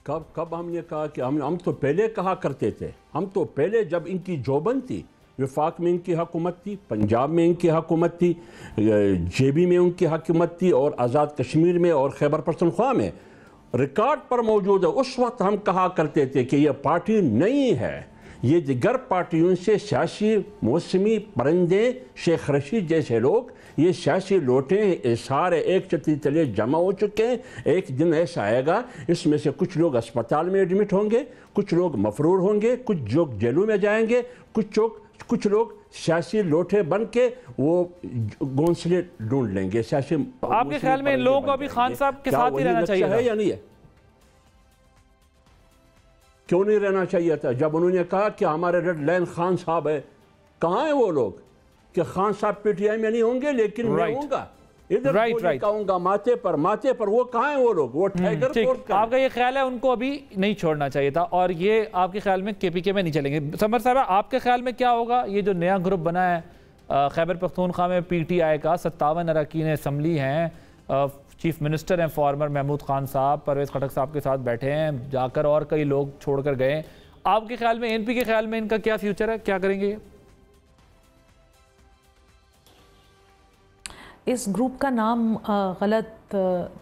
कब हमने कहा कि हम तो पहले कहा करते थे, हम तो पहले जब इनकी जोबन थी, वफाक में इनकी हुकूमत थी, पंजाब में इनकी हुकूमत थी, जेबी में उनकी हुकूमत थी और आज़ाद कश्मीर में और खैबर पख्तूनख्वा में रिकॉर्ड पर मौजूद है। उस वक्त हम कहा करते थे कि यह पार्टी नहीं है, ये दिगर पार्टियों से सियासी मौसमी परिंदे, शेख रशीद जैसे लोग, ये सियासी लोटे सारे एक छतरी तले जमा हो चुके हैं। एक दिन ऐसा आएगा इसमें से कुछ लोग अस्पताल में एडमिट होंगे, कुछ लोग मफरूर होंगे, कुछ लोग जेलों में जाएंगे, कुछ लोग सियासी लोटे बन के वो घोंसले ढूंढ लेंगे। सियासी आपके ख्याल में इन लोगों को अभी खान साहब के साथ ही रहना चाहिए है या नहीं है? क्यों नहीं रहना चाहिए था? जब उन्होंने कहा कि हमारे रेड लाइन खान साहब है, कहाँ हैं वो लोग कि खान साहब पीटीआई में नहीं होंगे लेकिन मैं होऊंगा इधर कहूंगा माथे पर, वो कहाँ हैं वो लोग? वो टाइगर। आपका ये ख्याल है उनको अभी नहीं छोड़ना चाहिए था और ये आपके ख्याल में केपीके में नहीं चलेंगे। समर साहब, आपके ख्याल में क्या होगा? ये जो नया ग्रुप बना है खैबर पख्तूनख्वा में पीटीआई का, 57 अरकान असम्बली हैं, चीफ मिनिस्टर हैं फॉर्मर महमूद खान साहब, परवेज़ खटक साहब के साथ बैठे हैं जाकर और कई लोग छोड़कर गए। आपके ख्याल में, एनपी के ख्याल में इनका क्या फ्यूचर है, क्या करेंगे? इस ग्रुप का नाम गलत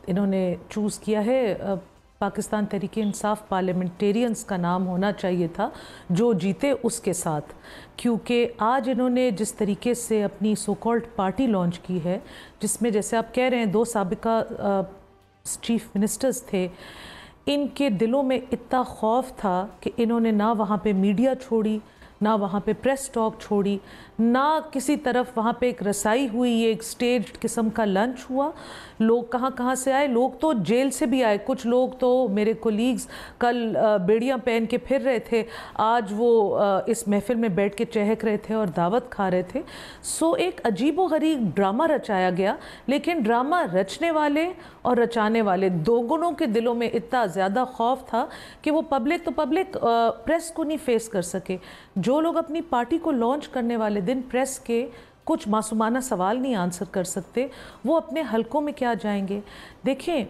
इन्होंने चूज़ किया है। पाकिस्तान तहरीक इंसाफ पार्लियामेंटेरियंस का नाम होना चाहिए था, जो जीते उसके साथ, क्योंकि आज इन्होंने जिस तरीके से अपनी सो कॉल्ड पार्टी लॉन्च की है, जिसमें जैसे आप कह रहे हैं 2 साबिका चीफ मिनिस्टर्स थे, इनके दिलों में इतना खौफ था कि इन्होंने ना वहाँ पे मीडिया छोड़ी, ना वहाँ पे प्रेस टॉक छोड़ी, ना किसी तरफ वहाँ पे एक रसाई हुई, ये एक स्टेज किस्म का लंच हुआ। लोग कहाँ से आए, लोग तो जेल से भी आए, कुछ लोग तो मेरे कोलीग्स कल बेड़ियाँ पहन के फिर रहे थे, आज वो इस महफिल में बैठ के चहक रहे थे और दावत खा रहे थे। सो एक अजीबोगरीब ड्रामा रचाया गया, लेकिन ड्रामा रचने वाले और रचाने वाले दोनों के दिलों में इतना ज़्यादा खौफ था कि वो पब्लिक प्रेस को नहीं फेस कर सके। जो लोग अपनी पार्टी को लॉन्च करने वाले दिन प्रेस के कुछ मासूमाना सवाल नहीं आंसर कर सकते, वो अपने हलकों में क्या जाएंगे? देखें,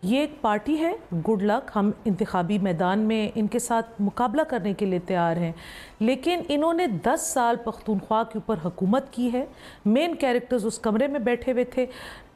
ये एक पार्टी है, गुड लक, हम इंतखाबी मैदान में इनके साथ मुकाबला करने के लिए तैयार हैं, लेकिन इन्होंने 10 साल पख्तूनख्वा के ऊपर हुकूमत की है, मेन कैरेक्टर्स उस कमरे में बैठे हुए थे।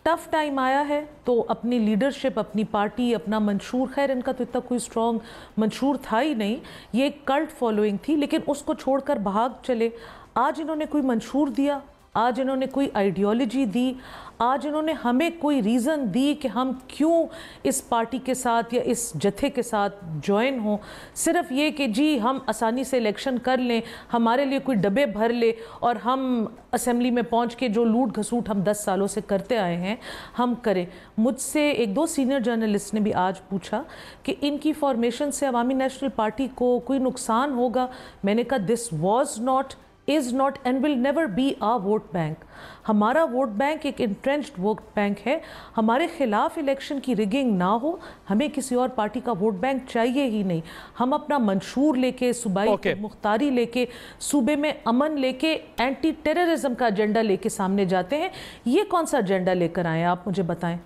टफ टाइम आया है तो अपनी लीडरशिप, अपनी पार्टी, अपना मंशूर, खैर इनका तो इतना कोई स्ट्रॉन्ग मंशूर था ही नहीं, ये एक कल्ट फॉलोइंग थी, लेकिन उसको छोड़कर भाग चले। आज इन्होंने कोई मंशूर दिया, आज इन्होंने कोई आइडियोलॉजी दी, आज इन्होंने हमें कोई रीज़न दी कि हम क्यों इस पार्टी के साथ या इस जत्थे के साथ ज्वाइन हों। सिर्फ ये कि जी हम आसानी से इलेक्शन कर लें, हमारे लिए कोई डब्बे भर ले और हम असेंबली में पहुंच के जो लूट घसूट हम 10 सालों से करते आए हैं हम करें। मुझसे 1-2 सीनियर जर्नलिस्ट ने भी आज पूछा कि इनकी फॉर्मेशन से अवामी नेशनल पार्टी को कोई नुकसान होगा। मैंने कहा this was not, is not and will never be a vote bank. हमारा वोट बैंक एक इंट्रेंच्ड वोट बैंक है, हमारे खिलाफ इलेक्शन की रिगिंग ना हो, हमें किसी और पार्टी का वोट बैंक चाहिए ही नहीं। हम अपना मंशूर लेके, सूबाई मुख्तारी लेके, सूबे में अमन लेके, एंटी टेररिज्म का एजेंडा लेके सामने जाते हैं। ये कौन सा एजेंडा लेकर आए आप मुझे बताएं।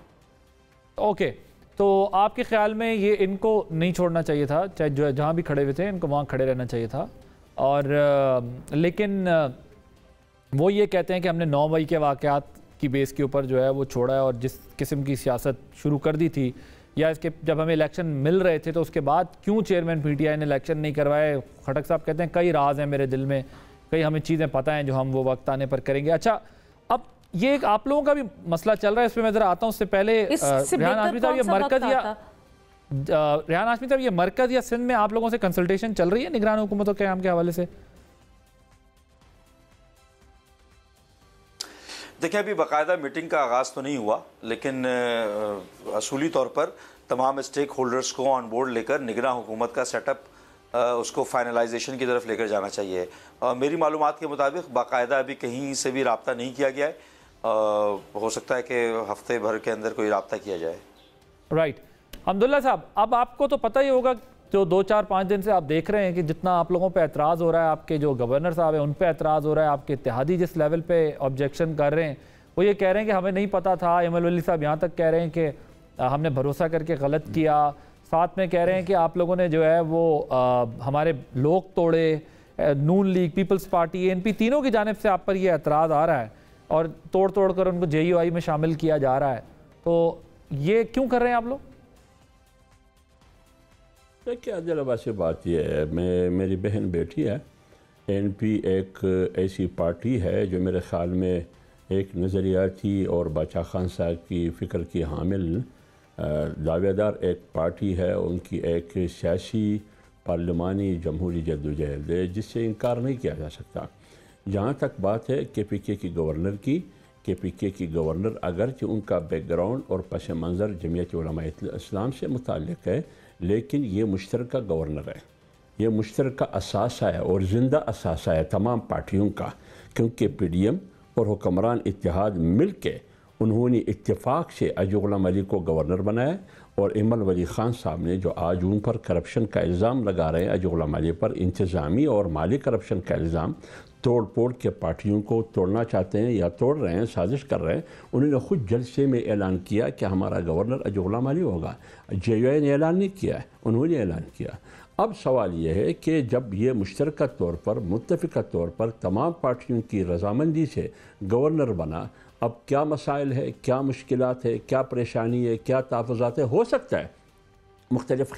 ओके, तो आपके ख्याल में ये इनको नहीं छोड़ना चाहिए था, चाहे जो जहाँ भी खड़े हुए थे इनको वहाँ खड़े रहना चाहिए था, और लेकिन वो ये कहते हैं कि हमने 9 मई के वाक़यात की बेस के ऊपर जो है वो छोड़ा है, और जिस किस्म की सियासत शुरू कर दी थी, या इसके जब हमें इलेक्शन मिल रहे थे तो उसके बाद क्यों चेयरमैन पीटीआई ने इलेक्शन नहीं करवाए। खटक साहब कहते हैं कई राज हैं मेरे दिल में, कई हमें चीज़ें पता हैं जो हम वो वक्त आने पर करेंगे। अच्छा, अब ये एक आप लोगों का भी मसला चल रहा है, इस पर मैं ज़रा आता हूँ। उससे पहले रेहान हाशमी साहब, ये मरकज़ या रेहान हाशमी साहब, ये मरकज़ या सिंध में आप लोगों से कंसल्टेशन चल रही है निगरान हुकूमतों के क़याम के हवाले से? देखिए, अभी बाकायदा मीटिंग का आगाज़ तो नहीं हुआ, लेकिन असूली तौर पर तमाम स्टेक होल्डर्स को ऑन बोर्ड लेकर निगरान हुकूमत का सेटअप उसको फाइनलाइजेशन की तरफ लेकर जाना चाहिए। मेरी मालूमात के मुताबिक बाकायदा अभी कहीं से भी रब्ता नहीं किया गया है, हो सकता है कि हफ्ते भर के अंदर कोई रब्ता किया जाए। राइट, अब्दुल्ला साहब, अब आपको तो पता ही होगा, जो 2-4-5 दिन से आप देख रहे हैं कि जितना आप लोगों पे एतराज़ हो रहा है, आपके जो गवर्नर साहब हैं उन पे एतराज़ हो रहा है, आपके इत्तेहादी जिस लेवल पे ऑब्जेक्शन कर रहे हैं, वो ये कह रहे हैं कि हमें नहीं पता था। एमएल वली साहब यहाँ तक कह रहे हैं कि हमने भरोसा करके गलत किया, साथ में कह रहे हैं कि आप लोगों ने जो है वो हमारे लोग तोड़े, नून लीग, पीपल्स पार्टी, एनपी तीनों की जानिब से आप पर ये एतराज़ आ रहा है और तोड़ तोड़ कर उनको JUI में शामिल किया जा रहा है, तो ये क्यों कर रहे हैं आप लोग? देखिए अजल से बात यह है, मेरी बहन बेटी है, NP एक ऐसी पार्टी है जो मेरे ख़्याल में एक नज़रियाती और बादशाह खान साहब की फ़िक्र की हामिल दावेदार एक पार्टी है। उनकी एक सियासी पार्लिमानी जमहूरी जद्दोजहद है जिससे इनकार नहीं किया जा सकता। जहाँ तक बात है KPK की गवर्नर की, KPK की गवर्नर अगरचे उनका बैकग्राउंड और पस मंज़र जमीयत उलमा इस्लाम से मुताल्लिक़ है, लेकिन ये मुश्तरका गवर्नर है, ये मुश्तरका असासा है और ज़िंदा असासा है तमाम पार्टियों का, क्योंकि PDM और हुक्मरान इत्तेहाद मिल के उन्होंने इत्तेफाक से अजी गुलाम अली को गवर्नर बनाया और इमल वली ख़ान साहब ने जो आज उन पर करप्शन का इल्ज़ाम लगा रहे हैं, अजी गुलाम अली पर इंतज़ामी और माली करप्शन का इल्ज़ाम, तोड़ पोड़ के पार्टियों को तोड़ना चाहते हैं या तोड़ रहे हैं, साजिश कर रहे हैं। उन्होंने ख़ुद जलसे में ऐलान किया कि हमारा गवर्नर अजी गुलाम अली होगा। JUI ने ऐलान नहीं किया है, उन्होंने ऐलान किया। अब सवाल यह है कि जब ये मुश्तरका तौर पर, मुत्तफ़िका तौर पर तमाम पार्टियों की रजामंदी से गवर्नर बना, अब क्या मसाइल है, क्या मुश्किलात है, क्या परेशानी है, क्या तहफ़्फ़ुज़ात है, हो सकता है मुख्तलिफ़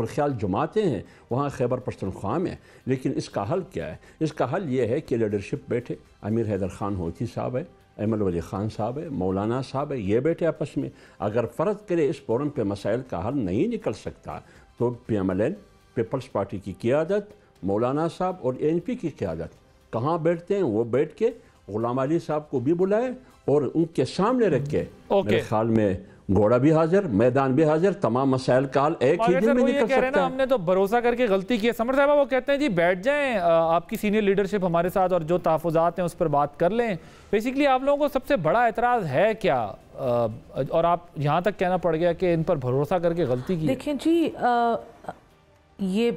ख्याल जमातें हैं वहाँ खैबर पख्तूनख्वा में, लेकिन इसका हल क्या है? इसका हल ये है कि लीडरशिप बैठे, अमीर हैदर ख़ान होती साहब है, अहमद वली ख़ान साहब है, मौलाना साहब है, ये बैठे आपस में। अगर फ़र्ज करे इस फोरम पे मसाइल का हल नहीं निकल सकता तो PMLN पीपल्स पार्टी की क़ियादत, मौलाना साहब और NP की क़ियादत कहाँ बैठते हैं, वो बैठ के गुलाम अली साहब को भी बुलाए और उनके सामने रख के मेरे ख्याल में घोड़ा भी हाजिर, मैदान भी हाजिर, तमाम मसाइल का हल एक ही दिन में निकल सकता है। हमने तो भरोसा करके गलती की है। समर साहब वो कहते हैं जी बैठ जाएं, आपकी सीनियर लीडरशिप हमारे साथ और जो तहफ़्फ़ुज़ात हैं उस पर बात कर लें। बेसिकली आप लोगों को सबसे बड़ा एतराज़ है क्या, और आप यहाँ तक कहना पड़ गया कि इन पर भरोसा करके गलती की? देखिए जी, ये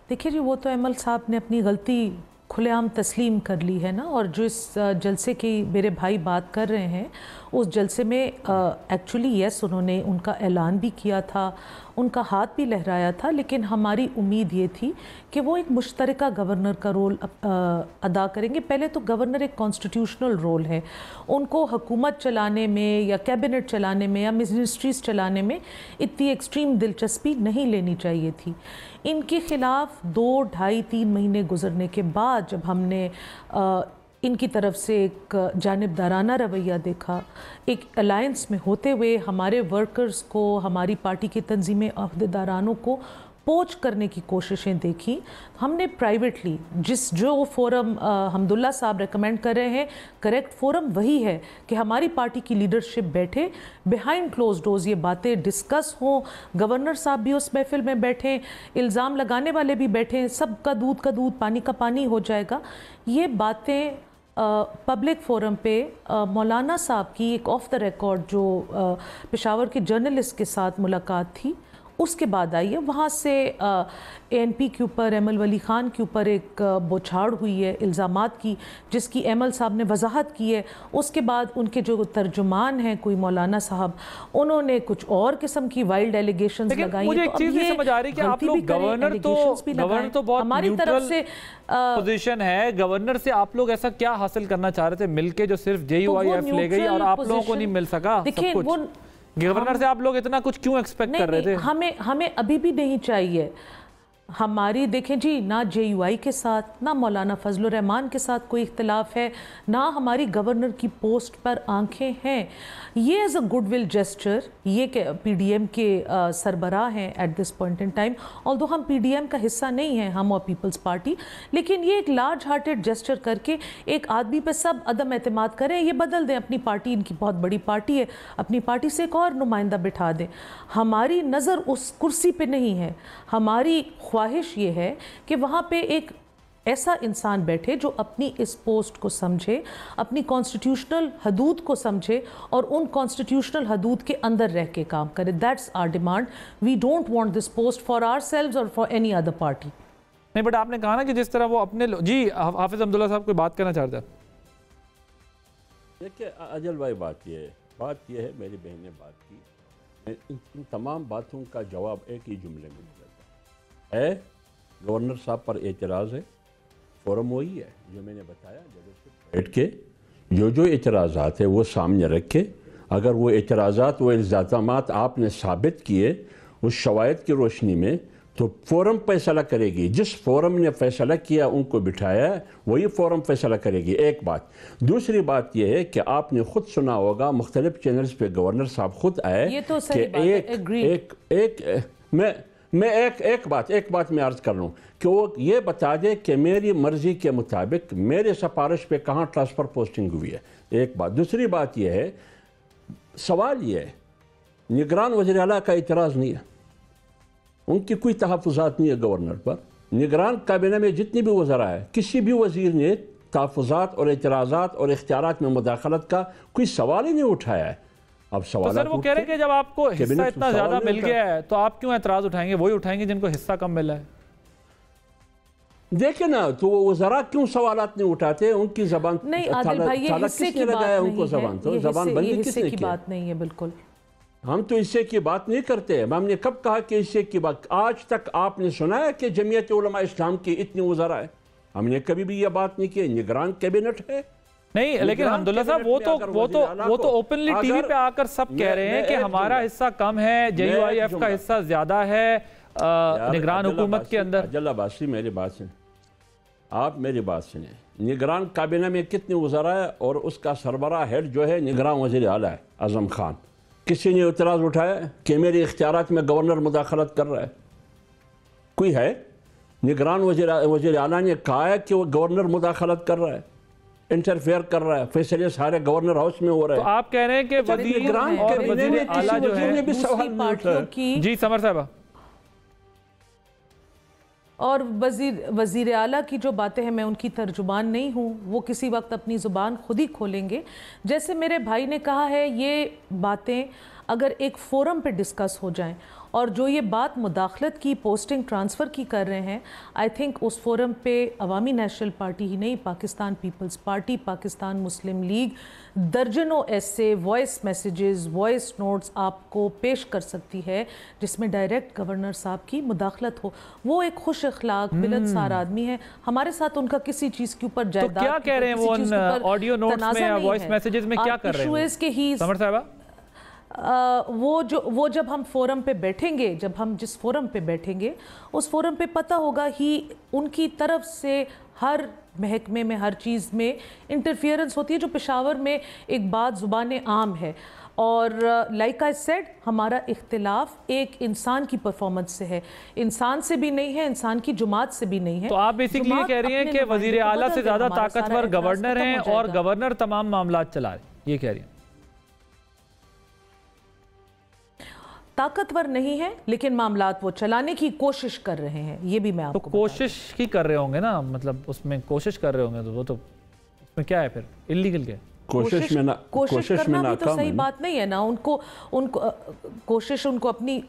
देखिए जी, वो तो अमल साहब ने अपनी गलती खुलेआम तस्लीम कर ली है ना, और जो इस जलसे की मेरे भाई बात कर रहे हैं उस जलसे में एक्चुअली यस उन्होंने उनका ऐलान भी किया था, उनका हाथ भी लहराया था, लेकिन हमारी उम्मीद ये थी कि वो एक मुश्तरका गवर्नर का रोल अदा करेंगे। पहले तो गवर्नर एक कॉन्स्टिट्यूशनल रोल है, उनको हुकूमत चलाने में या कैबिनेट चलाने में या मिनिस्ट्रीज़ चलाने में इतनी एक्सट्रीम दिलचस्पी नहीं लेनी चाहिए थी। इनके ख़िलाफ़ 2, 2.5, 3 महीने गुजरने के बाद जब हमने इनकी तरफ से एक जानिबदाराना रवैया देखा, एक अलायंस में होते हुए हमारे वर्कर्स को, हमारी पार्टी की तंजीमें, अहदेदारानों को पोच करने की कोशिशें देखी, हमने प्राइवेटली जो फोरम हमदुल्ला साहब रेकमेंड कर रहे हैं, करेक्ट फोरम वही है कि हमारी पार्टी की लीडरशिप बैठे, बिहाइंड क्लोज डोर्स ये बातें डिस्कस हों, गवर्नर साहब भी उस महफिल में बैठें, इल्ज़ाम लगाने वाले भी बैठें, सबका दूध का दूध, पानी का पानी हो जाएगा। ये बातें पब्लिक फोरम पे मौलाना साहब की एक ऑफ द रिकॉर्ड जो पेशावर के जर्नलिस्ट के साथ मुलाकात थी उसके बाद आई है, वहाँ से ANP के ऊपर, अमल वली ख़ान के ऊपर एक बौछार हुई है इल्ज़ामात की, जिसकी अमल साहब ने वजाहत की है। उसके बाद उनके जो तर्जुमान हैं कोई मौलाना साहब, उन्होंने कुछ और किस्म की वाइल्ड एलिगेशंस लगाई। मुझे एक चीज़ नहीं समझ आ रही कि आप लोग गवर्नर तो बहुत हमारी तरफ से पोजीशन है, गवर्नर से आप लोग ऐसा क्या हासिल करना चाह रहे थे मिलके जो सिर्फ JUIF ले गई और आप लोगों को नहीं मिल सका? देखिए वो गवर्नर से आप लोग इतना कुछ क्यों एक्सपेक्ट कर रहे थे? हमें अभी भी नहीं चाहिए। हमारी देखें जी, ना JUI के साथ, ना मौलाना फजलुर रहमान के साथ कोई इख्तिलाफ है, ना हमारी गवर्नर की पोस्ट पर आंखें हैं। ये एज अ गुडविल जेस्चर, ये PDM के सरबराह हैं at this point in time, although हम PDM का हिस्सा नहीं हैं, हम और पीपल्स पार्टी, लेकिन ये एक लार्ज हार्टेड जेस्चर करके एक आदमी पे सब अदम एतमाद करें, ये बदल दें अपनी पार्टी, इनकी बहुत बड़ी पार्टी है, अपनी पार्टी से एक और नुमाइंदा बिठा दें। हमारी नज़र उस कुर्सी पे नहीं है, हमारी ख्वाहिश ये है कि वहाँ पे एक ऐसा इंसान बैठे जो अपनी इस पोस्ट को समझे, अपनी कॉन्स्टिट्यूशनल हदूद को समझे और उन कॉन्स्टिट्यूशनल हदूद के अंदर रह के काम करे। That's our demand. We don't want this post for ourselves और फॉर एनी अदर पार्टी। नहीं, बट आपने कहा ना कि जिस तरह वो अपने जी हाफिज अब्दुल्ला साहब कोई बात करना चाहते हैं। देखिए अजल भाई, बात यह है, मेरी बहन ने बात की, इन तमाम बातों का जवाब एक ही जुमले में मिलता है। गवर्नर साहब पर एतराज़ है, फोरम वही है जो मैंने बताया, बैठ के जो एतराज़ात है वो सामने रखे। अगर वो एतराज़ात वो इल्ज़ामात आपने साबित किए उस शवायद की रोशनी में, तो फोरम फैसला करेगी। जिस फोरम ने फैसला किया उनको बिठाया वही फोरम फैसला करेगी। एक बात। दूसरी बात यह है कि आपने खुद सुना होगा मुख्तलिफ चैनल्स पे गवर्नर साहब खुद आए ये तो सही बात एक बात मैं अर्ज कर लूँ कि वो ये बता दे कि मेरी मर्जी के मुताबिक मेरे सिफारिश पे कहाँ ट्रांसफ़र पोस्टिंग हुई है। एक बात। दूसरी बात यह है, सवाल ये है, निगरान वज़ीर आला का इतराज़ नहीं है, उनकी कोई तहफ़्फ़ुज़ात नहीं है गवर्नर पर। निगरान काबीना में जितनी भी वज़रा है, किसी भी वज़ीर ने तहफ़्फ़ुज़ात और एतराज़ात और इख्तियारात में मुदाखलत का कोई सवाल ही नहीं उठाया है। अब सवाल तो सर वो कह रहे हैं कि जब आपको हिस्सा इतना ज़्यादा मिल गया है तो आप क्यों एतराज़ उठाएंगे? वही उठाएंगे जिनको हिस्सा कम मिला है। देखे ना, तो वो वज़रा क्यों सवालात नहीं उठाते? उनकी ज़बान नहीं आदिल भाई, ये हिस्से की बात नहीं उनको ज़बान तो ज़बान बंदी किसने की? बात नहीं है बिल्कुल। हम तो हिस्से की बात नहीं करते। हमने कब कहा कि हिस्से की बात? आज तक आपने सुना है कि जमीयत उलमा इस्लाम की इतनी वज़रा है? हमने कभी भी ये बात नहीं की। निगरान कैबिनेट है नहीं, लेकिन अब्दुल्ला साहब वो तो ओपनली टीवी पे आकर सब कह रहे हैं कि हमारा हिस्सा कम है, JUIF का हिस्सा ज्यादा है निगरान हुकूमत के अंदर। अजल्ला बासी, मेरी बात सुने, आप मेरी बात सुने। निगरान काबीना में कितने वज़रा है और उसका सरबराह हेड जो है निगरान वज़ीर आला है आज़म खान। किसी ने इतराज़ उठाया कि मेरे इख्तियारात में गवर्नर मुदाखलत कर रहा है? कोई है? निगरान वज़ीर आला ने कहा है कि वो गवर्नर मुदाखलत कर रहा है, इंटरफेयर कर रहा है, फैसले सारे गवर्नर हाउस में हो रहे हैं। तो आप कह रहे हैं कि वज़ीर और वज़ीर आला जो है भी सवाल नहीं उठा। जी समर साहब, और वज़ीर आला की जो बातें हैं मैं उनकी तर्जुमान नहीं हूँ, वो किसी वक्त अपनी ज़ुबान खुद ही खोलेंगे। जैसे मेरे भाई ने कहा है, ये बातें अगर एक फ़ोरम पे डिस्कस हो जाएं और जो ये बात मुदाखलत की, पोस्टिंग ट्रांसफ़र की कर रहे हैं, आई थिंक उस फोरम पे अवामी नेशनल पार्टी ही नहीं, पाकिस्तान पीपल्स पार्टी, पाकिस्तान मुस्लिम लीग दर्जनों ऐसे वॉइस मैसेजेस, वॉइस नोट्स आपको पेश कर सकती है जिसमें डायरेक्ट गवर्नर साहब की मुदाखलत हो। वो एक खुश अखलाक मिलनसार आदमी है, हमारे साथ उनका किसी चीज़ के ऊपर जायदाद। तो क्या कह रहे हैं वो ऑडियो नोट्स में या वॉइस मैसेजेस में क्या कर रहे हैं समर साहब? वो जब हम फोरम पे बैठेंगे, जब हम जिस फोरम पे बैठेंगे उस फोरम पे पता होगा ही उनकी तरफ से हर महकमे में, हर चीज़ में इंटरफियरेंस होती है, जो पेशावर में एक बात ज़ुबान आम है। और लाइक आई सेड, हमारा इख्तिलाफ एक इंसान की परफॉर्मेंस से है, इंसान से भी नहीं है, इंसान की जुमात से भी नहीं है। तो आप बेसिकली ये कह रही हैं कि वज़ीर आला से ज़्यादा ताकतवर गवर्नर हैं और गवर्नर तमाम मामला चला रहे, ये कह रही हैं? ताकतवर नहीं है लेकिन मामलात वो चलाने की कोशिश कर रहे हैं, ये भी मैं आपको तो कोशिश ही कर रहे होंगे ना, मतलब उसमें कोशिश कर रहे होंगे, तो वो तो उसमें क्या है फिर? इल्लीगल क्या है? कोशिश करना भी तो सही बात नहीं है ना। उनको कोशिश, उनको अपनी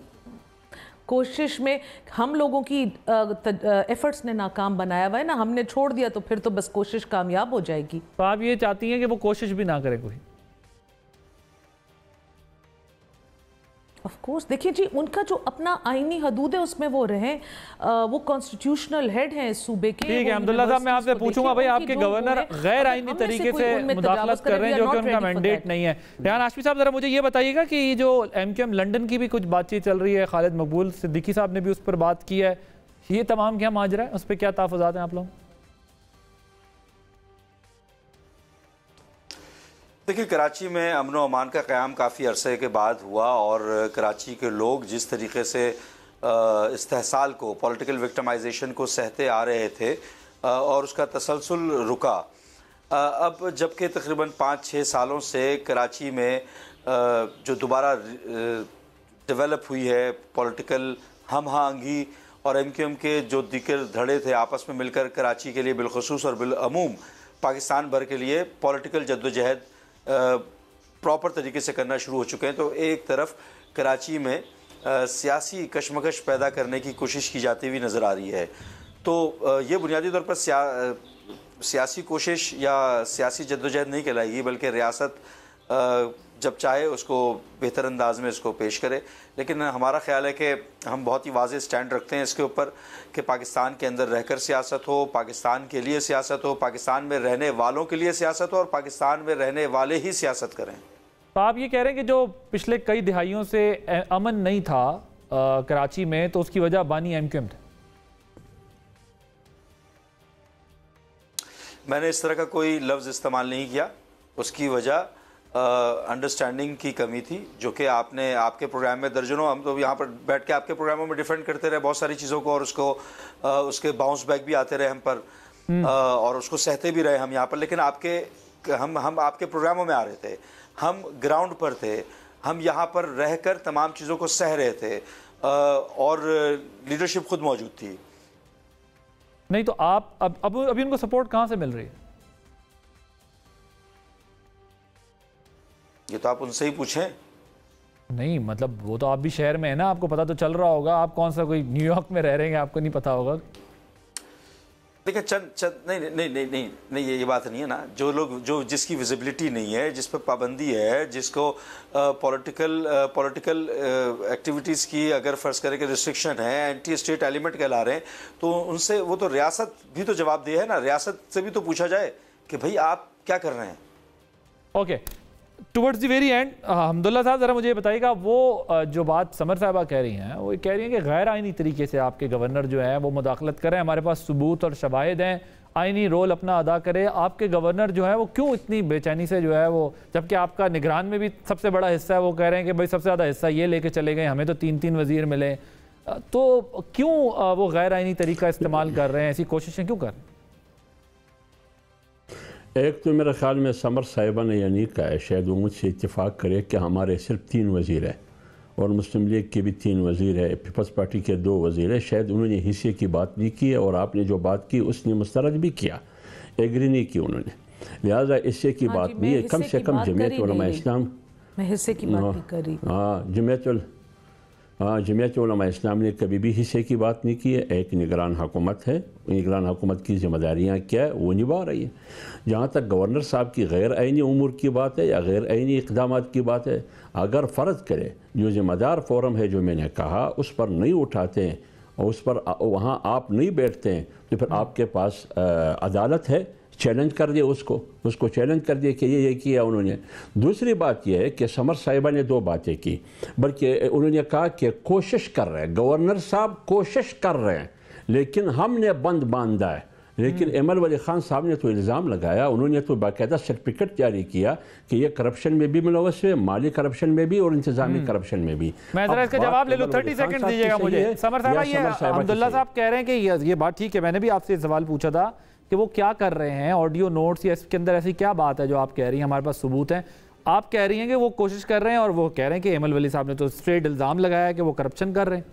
कोशिश में हम लोगों की एफर्ट्स ने नाकाम बनाया हुआ है ना, हमने छोड़ दिया तो फिर तो बस कोशिश कामयाब हो जाएगी। तो आप ये चाहती हैं कि वो कोशिश भी ना करे कोई? ऑफ कोर्स, देखिए जी, उनका जो अपना आईनी हदूद है उसमें वो रहे, वो कॉन्स्टिट्यूशनल हेड हैं इस सूबे के। ठीक है अब्दुल्ला साहब, मैं आपसे पूछूंगा भाई, आपके गवर्नर गैर आईनी तरीके से मुदाखलत कर रहे हैं जो कि उनका मैंडेट नहीं है। रेहान हाशमी साहब, जरा मुझे ये बताइएगा कि ये जो MQM लंदन की भी कुछ बातचीत चल रही है, खालिद मकबूल सिद्दीकी साहब ने भी उस पर बात की है, ये तमाम क्या माजरा है, उस पर क्या तहफ़्फ़ुज़ात हैं आप लोग? देखिए, कराची में अमन व अमान का क़याम काफ़ी अरसे के बाद हुआ और कराची के लोग जिस तरीके से इस्तेहसाल को, पॉलिटिकल विक्टिमाइजेशन को सहते आ रहे थे और उसका तसलसल रुका। अब जबकि तकरीबन 5-6 सालों से कराची में जो दोबारा डेवलप हुई है पॉलिटिकल हम आहंगी और MQM के जो दिक्र धड़े थे आपस में मिलकर कराची के लिए बिलखसूस और बिलअमूम पाकिस्तान भर के लिए पॉलिटिकल जद्दोजहद प्रॉपर तरीके से करना शुरू हो चुके हैं। तो एक तरफ कराची में सियासी कशमकश पैदा करने की कोशिश की जाती हुई नज़र आ रही है। तो ये बुनियादी तौर पर सियासी कोशिश या सियासी जद्दोजहद नहीं कहलाएगी, बल्कि रियासत जब चाहे उसको बेहतर अंदाज में इसको पेश करे। लेकिन हमारा ख्याल है कि हम बहुत ही वाज़ेह स्टैंड रखते हैं इसके ऊपर कि पाकिस्तान के अंदर रहकर सियासत हो, पाकिस्तान के लिए सियासत हो, पाकिस्तान में रहने वालों के लिए सियासत हो और पाकिस्तान में रहने वाले ही सियासत करें। तो आप ये कह रहे हैं कि जो पिछले कई दिहाइयों से अमन नहीं था कराची में, तो उसकी वजह बानी MQM थे? मैंने इस तरह का कोई लफ्ज़ इस्तेमाल नहीं किया। उसकी वजह अंडरस्टैंडिंग की कमी थी, जो कि आपने आपके प्रोग्राम में दर्जनों, हम तो यहाँ पर बैठ के आपके प्रोग्रामों में डिफेंड करते रहे बहुत सारी चीज़ों को, और उसको उसके बाउंस बैक भी आते रहे हम पर, और उसको सहते भी रहे हम यहाँ पर। लेकिन हम आपके प्रोग्रामों में आ रहे थे, हम ग्राउंड पर थे, हम यहाँ पर रहकर तमाम चीज़ों को सह रहे थे, और लीडरशिप खुद मौजूद थी। नहीं तो आप अभी उनको सपोर्ट कहाँ से मिल रही है? ये तो आप उनसे ही पूछें। नहीं मतलब वो तो आप भी शहर में है ना, आपको पता तो चल रहा होगा। आप कौन सा कोई न्यूयॉर्क में रह रहे हैं, आपको नहीं पता होगा? देखिए नहीं ये बात नहीं है ना। जो लोग जिसकी विजिबिलिटी नहीं है, जिस पर पाबंदी है, जिसको पॉलिटिकल एक्टिविटीज़ की अगर फ़र्ज़ करें कि रिस्ट्रिक्शन है, एंटी स्टेट एलिमेंट कहला रहे हैं, तो उनसे वो तो रियासत भी तो जवाब दे है ना। रियासत से भी तो पूछा जाए कि भाई आप क्या कर रहे हैं। Okay, towards the very and Hamdullah साहब ज़रा मुझे बताइएगा, वो जो बात समर साहबा कह रही हैं, वो कह रही हैं कि गैर आइनी तरीके से आपके गवर्नर जो है वो मुदाखलत करें, हमारे पास सबूत और शवाहिद हैं, आइनी रोल अपना अदा करे। आपके गवर्नर जो है वो क्यों इतनी बेचैनी से जो है वो, जबकि आपका निगरान में भी सबसे बड़ा हिस्सा है, वो कह रहे हैं कि भाई सबसे ज़्यादा हिस्सा ये लेके चले गए, हमें तो 3-3 वज़ीर मिले, तो क्यों वो गैर आइनी तरीका इस्तेमाल कर रहे हैं, ऐसी कोशिशें क्यों कर रहे हैं? एक तो मेरे ख्याल में समर साहिबा ने यानी कहा है, शायद वो मुझसे इत्तेफाक करे कि हमारे सिर्फ 3 वज़ीर हैं और मुस्लिम लीग के भी 3 वज़ीर है, पीपल्स पार्टी के 2 वज़ीर है। शायद उन्होंने हिस्से की बात नहीं की है, और आपने जो बात की उसने मुस्तरद भी किया, एग्री नहीं की उन्होंने, लिहाजा हिस्से की बात नहीं है। कम से कम जमीयत उलमा इस्लाम, मैं हिस्से की बात नहीं कर रही। जमीयत उलमा इस्लाम ने कभी भी हिस्से की बात नहीं की है। एक निगरान हुकूमत है, निगरान हुकूमत की जिम्मेदारियाँ क्या है वो निभा रही है। जहाँ तक गवर्नर साहब की गैर आइनी उमूर की बात है या गैर आइनी इक़दामात की बात है, अगर फ़र्ज़ करे जो ज़िम्मेदार फोरम है जो मैंने कहा उस पर नहीं उठाते हैं और उस पर वहाँ आप नहीं बैठते हैं, तो फिर आपके पास अदालत है, चैलेंज कर दिए उसको चैलेंज कर दिए कि ये किया उन्होंने। दूसरी बात यह है कि समर साहिबा ने 2 बातें की, बल्कि उन्होंने कहा कि कोशिश कर रहे हैं, गवर्नर साहब कोशिश कर रहे हैं, लेकिन हमने बंद बांधा है। लेकिन एमल वली खान साहब ने तो इल्ज़ाम लगाया, उन्होंने तो बाकायदा सर्टिफिकेट जारी किया कि ये करप्शन में भी मुलव्वस है, माली करप्शन में भी और इंतजामी करप्शन में भी। मैं जरा इसका जवाब ले लूँ, 30 सेकंड दीजिएगा मुझे। समर साहब, ये अब्दुल्ला साहब कह रहे हैं कि ये बात ठीक है, मैंने भी आपसे सवाल पूछा था कि वो क्या कर रहे हैं, ऑडियो नोट्स या इसके अंदर ऐसी क्या बात है जो आप कह रही हैं हमारे पास सबूत हैं। आप कह रही हैं कि वो कोशिश कर रहे हैं और वो कह रहे हैं कि एमल वली साहब ने तो स्ट्रेट इल्ज़ाम लगाया कि वो करप्शन कर रहे हैं।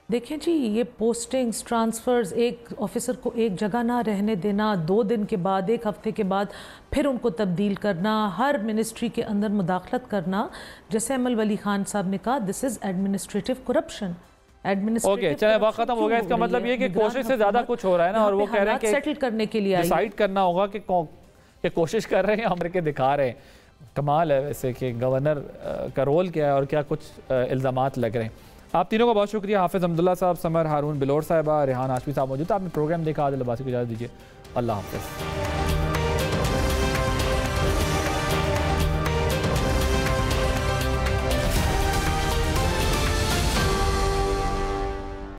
देखें जी, ये पोस्टिंग्स, ट्रांसफ़र्स, एक ऑफिसर को एक जगह ना रहने देना, 2 दिन के बाद, 1 हफ्ते के बाद फिर उनको तब्दील करना, हर मिनिस्ट्री के अंदर मुदाखलत करना, जैसे एमल वली खान साहब ने कहा, this is administrative corruption. Okay, चले वक्त खत्म हो गया। इसका मतलब ये कि कोशिश से ज़्यादा कुछ हो रहा है ना, और वो कह रहे हैं कि सेटल करने के लिए डिसाइड करना होगा कि कोशिश कर रहे हैं, हम के दिखा रहे हैं। कमाल है वैसे कि गवर्नर का रोल क्या है और क्या कुछ इल्ज़ामात लग रहे हैं। आप तीनों का बहुत शुक्रिया, हाफिज़ हमदुल्ला साहब, समर हारून बिलोर साहिबा, रेहान हाशमी साहब मौजूद। आपने प्रोग्राम देखा, आदिल अब्बासी को इजाज़त दीजिए। अल्लाह हाफ़िज़।